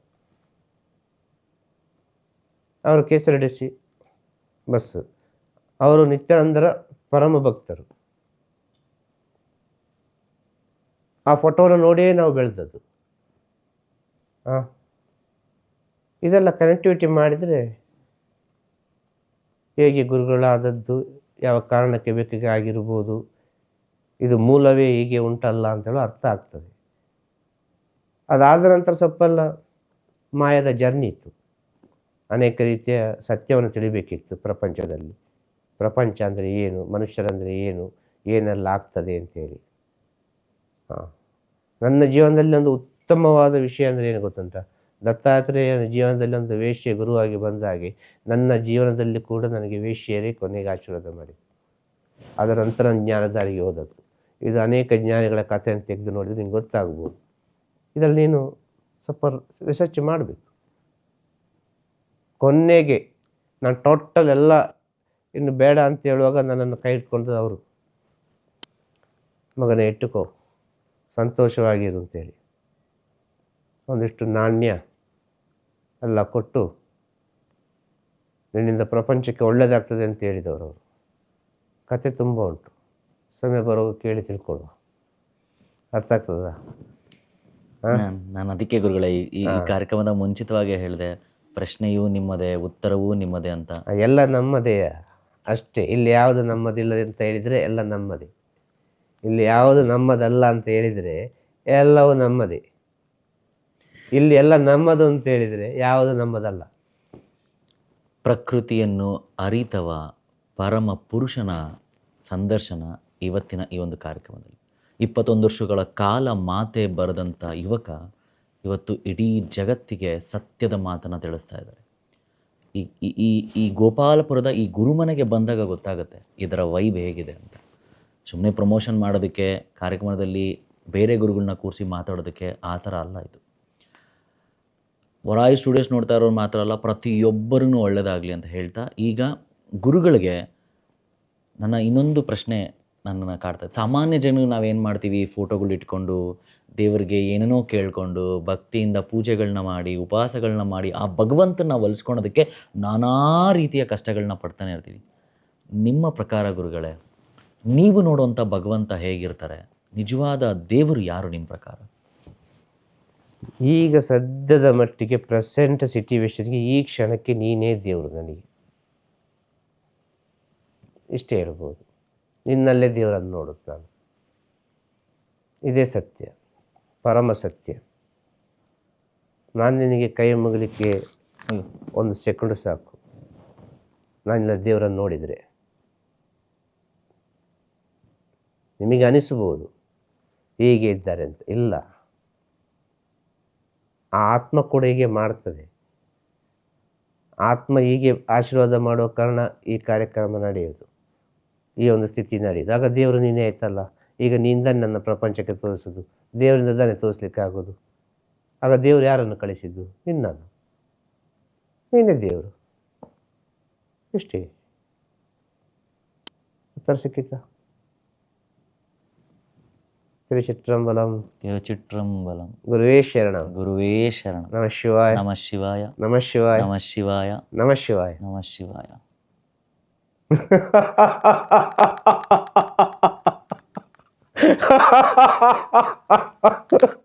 ಅವರು KSRTC ಬಸ್, ಅವರು ನಿತ್ಯಾನಂದರ ಪರಮ ಭಕ್ತರು. ಆ ಫೋಟೋನ ನೋಡಿಯೇ ನಾವು ಬೆಳೆದದ್ದು. ಇದೆಲ್ಲ ಕನೆಕ್ಟಿವಿಟಿ ಮಾಡಿದರೆ ಹೇಗೆ ಗುರುಗಳಾದದ್ದು, ಯಾವ ಕಾರಣಕ್ಕೆ ಬೇಕಿಗೆ ಆಗಿರ್ಬೋದು, ಇದು ಮೂಲವೇ ಹೀಗೆ ಉಂಟಲ್ಲ ಅಂತೇಳಿ ಅರ್ಥ ಆಗ್ತದೆ. ಅದಾದ ನಂತರ ಸ್ವಲ್ಪಲ್ಲ ಮಾಯದ ಜರ್ನಿ ಇತ್ತು. ಅನೇಕ ರೀತಿಯ ಸತ್ಯವನ್ನು ತಿಳಿಬೇಕಿತ್ತು ಪ್ರಪಂಚದಲ್ಲಿ. ಪ್ರಪಂಚ ಅಂದರೆ ಏನು, ಮನುಷ್ಯರಂದರೆ ಏನು, ಏನೆಲ್ಲ ಆಗ್ತದೆ ಅಂತೇಳಿ. ನನ್ನ ಜೀವನದಲ್ಲಿ ಒಂದು ಉತ್ತಮವಾದ ವಿಷಯ ಅಂದರೆ ಏನು ಗೊತ್ತುಂಟ, ದತ್ತಾತ್ರೇಯನ ಜೀವನದಲ್ಲಿ ಒಂದು ವೇಶ್ಯೆ ಗುರುವಾಗಿ ಬಂದ ಹಾಗೆ ನನ್ನ ಜೀವನದಲ್ಲಿ ಕೂಡ ನನಗೆ ವೇಶ್ಯರೇ ಕೊನೆಗೆ ಆಶೀರ್ವಾದ ಮಾಡಿ ಅದರ ನಂತರ ಜ್ಞಾನದಾರಿಗೆ ಹೋದದ್ದು. ಇದು ಅನೇಕ ಜ್ಞಾನಿಗಳ ಕಥೆಯನ್ನು ತೆಗೆದು ನೋಡಿದರೆ ನಿಂಗೆ ಗೊತ್ತಾಗ್ಬೋದು. ಇದರಲ್ಲಿ ನೀನು ಸ್ವಲ್ಪ ರಿಸರ್ಚ್ ಮಾಡಬೇಕು. ಕೊನೆಗೆ ನಾನು ಟೋಟಲ್ ಎಲ್ಲ ಇನ್ನು ಬೇಡ ಅಂತ ಹೇಳುವಾಗ ನನ್ನನ್ನು ಕೈ ಇಟ್ಕೊಂಡು ಅವರು, ಮಗನೇ ಇಟ್ಟುಕೋ, ಸಂತೋಷವಾಗಿರು ಅಂತೇಳಿ ಒಂದಿಷ್ಟು ನಾಣ್ಯ ಎಲ್ಲ ಕೊಟ್ಟು ನಿನ್ನಿಂದ ಪ್ರಪಂಚಕ್ಕೆ ಒಳ್ಳೆಯದಾಗ್ತದೆ ಅಂತ ಹೇಳಿದವರು ಅವರು. ಕತೆ ತುಂಬ ಉಂಟು, ಸಮಯ ಬರೋದು ಕೇಳಿ ತಿಳ್ಕೊಳ್ಳುವ. ಅರ್ಥ ಆಗ್ತದ? ನಾನು ಅದಕ್ಕೆ ಗುರುಗಳೇ ಈ ಕಾರ್ಯಕ್ರಮದ ಮುಂಚಿತವಾಗಿ ಹೇಳಿದೆ, ಪ್ರಶ್ನೆಯೂ ನಿಮ್ಮದೇ, ಉತ್ತರವೂ ನಿಮ್ಮದೇ ಅಂತ. ಎಲ್ಲ ನಮ್ಮದೇ ಅಷ್ಟೇ. ಇಲ್ಲಿ ಯಾವುದು ನಮ್ಮದಿಲ್ಲ ಅಂತ ಹೇಳಿದರೆ ಎಲ್ಲ ನಮ್ಮದೇ. ಇಲ್ಲಿ ಯಾವುದು ನಮ್ಮದಲ್ಲ ಅಂತ ಹೇಳಿದರೆ ಎಲ್ಲವೂ ನಮ್ಮದೇ. ಇಲ್ಲಿ ಎಲ್ಲ ನಮ್ಮದು ಅಂತ ಹೇಳಿದರೆ ಯಾವುದು ನಮ್ಮದಲ್ಲ. ಪ್ರಕೃತಿಯನ್ನು ಅರಿತವ ಪರಮ ಪುರುಷನ ಸಂದರ್ಶನ ಇವತ್ತಿನ ಈ ಒಂದು ಕಾರ್ಯಕ್ರಮದಲ್ಲಿ. 21 ವರ್ಷಗಳ ಕಾಲ ಮಾತೆ ಬರೆದಂಥ ಯುವಕ ಇವತ್ತು ಇಡೀ ಜಗತ್ತಿಗೆ ಸತ್ಯದ ಮಾತನ್ನು ತಿಳಿಸ್ತಾ ಇದ್ದಾರೆ. ಈ ಈ ಈ- ಈ ಗೋಪಾಲಪುರದ ಈ ಗುರುಮನೆಗೆ ಬಂದಾಗ ಗೊತ್ತಾಗುತ್ತೆ ಇದರ ವೈಬ್ ಹೇಗಿದೆ ಅಂತ. ಸುಮ್ಮನೆ ಪ್ರಮೋಷನ್ ಮಾಡೋದಕ್ಕೆ ಕಾರ್ಯಕ್ರಮದಲ್ಲಿ ಬೇರೆ ಗುರುಗಳನ್ನ ಕೂರಿಸಿ ಮಾತಾಡೋದಕ್ಕೆ ಆ ಥರ ಅಲ್ಲ ಇದು. ವರಾಯಿ ಸ್ಟುಡಿಯೋಸ್ ನೋಡ್ತಾ ಇರೋರು ಮಾತ್ರ ಅಲ್ಲ, ಪ್ರತಿಯೊಬ್ಬರೂ ಒಳ್ಳೆಯದಾಗಲಿ ಅಂತ ಹೇಳ್ತಾ, ಈಗ ಗುರುಗಳಿಗೆ ನನ್ನ ಇನ್ನೊಂದು ಪ್ರಶ್ನೆ ನನ್ನನ್ನು ಕಾಡ್ತದೆ. ಸಾಮಾನ್ಯ ಜನರು ನಾವೇನು ಮಾಡ್ತೀವಿ, ಫೋಟೋಗಳು ಇಟ್ಕೊಂಡು ದೇವರಿಗೆ ಏನೇನೋ ಕೇಳಿಕೊಂಡು ಭಕ್ತಿಯಿಂದ ಪೂಜೆಗಳನ್ನ ಮಾಡಿ ಉಪವಾಸಗಳನ್ನ ಮಾಡಿ ಆ ಭಗವಂತನ ಒಲಿಸ್ಕೊಳೋದಕ್ಕೆ ನಾನಾ ರೀತಿಯ ಕಷ್ಟಗಳನ್ನ ಪಡ್ತಾನೆ ಇರ್ತೀವಿ. ನಿಮ್ಮ ಪ್ರಕಾರ ಗುರುಗಳೇ, ನೀವು ನೋಡುವಂಥ ಭಗವಂತ ಹೇಗಿರ್ತಾರೆ? ನಿಜವಾದ ದೇವರು ಯಾರು ನಿಮ್ಮ ಪ್ರಕಾರ? ಈಗ ಸದ್ಯದ ಮಟ್ಟಿಗೆ ಪ್ರೆಸೆಂಟ್ ಸಿಚುವೇಶನ್ಗೆ ಈ ಕ್ಷಣಕ್ಕೆ ನೀನೇ ದೇವರು ನನಗೆ, ಇಷ್ಟೇ ಹೇಳ್ಬೋದು. ನಿನ್ನಲ್ಲೇ ದೇವರನ್ನು ನೋಡುತ್ತೆ ನಾನು. ಇದೇ ಸತ್ಯ, ಪರಮ ಸತ್ಯ. ನಾನು ನಿನಗೆ ಕೈ ಮುಗಲಿಕ್ಕೆ ಒಂದು ಸೆಕೆಂಡ್ ಸಾಕು, ನಾನಿಲ್ಲ ದೇವರನ್ನು ನೋಡಿದರೆ. ನಿಮಗೆ ಅನಿಸ್ಬೋದು ಹೀಗೆ ಇದ್ದಾರೆ ಅಂತ. ಇಲ್ಲ, ಆ ಆತ್ಮ ಕೂಡ ಹೀಗೆ ಮಾಡ್ತದೆ. ಆತ್ಮ ಹೀಗೆ ಆಶೀರ್ವಾದ ಮಾಡೋ ಕಾರಣ ಈ ಕಾರ್ಯಕ್ರಮ ನಡೆಯೋದು, ಈ ಒಂದು ಸ್ಥಿತಿ ನಡೆಯೋದು. ಆಗ ದೇವರು ನೀನೇ ಆಯ್ತಲ್ಲ. ಈಗ ನೀನು ನನ್ನ ಪ್ರಪಂಚಕ್ಕೆ ತೋರಿಸೋದು, ದೇವರಿಂದ ತಾನೇ ತೋರಿಸ್ಲಿಕ್ಕೆ ಆಗೋದು. ಆಗ ದೇವರು ಯಾರನ್ನು ಕಳಿಸಿದ್ದು? ನಿನ್ನನ್ನು. ನೀನೇ ದೇವರು, ಇಷ್ಟೇ. ಉತ್ತರ ಸಿಕ್ಕಿತ? ತಿರುಚಿಟ್ರಂಬಲಂ. ತಿರುಚಿಟ್ರಂಬಲಂ. ಗುರುವೇ ಶರಣಂ. ಗುರುವೇ ಶರಣಂ. ನಮಃ ಶಿವಾಯ. ನಮಃ ಶಿವಾಯ. ನಮಃ ಶಿವಾಯ. ನಮಃ ಶಿವಾಯ. ನಮಃ ಶಿವಾಯ. ನಮಃ ಶಿವಾಯ. Ha ha ha ha ha ha ha!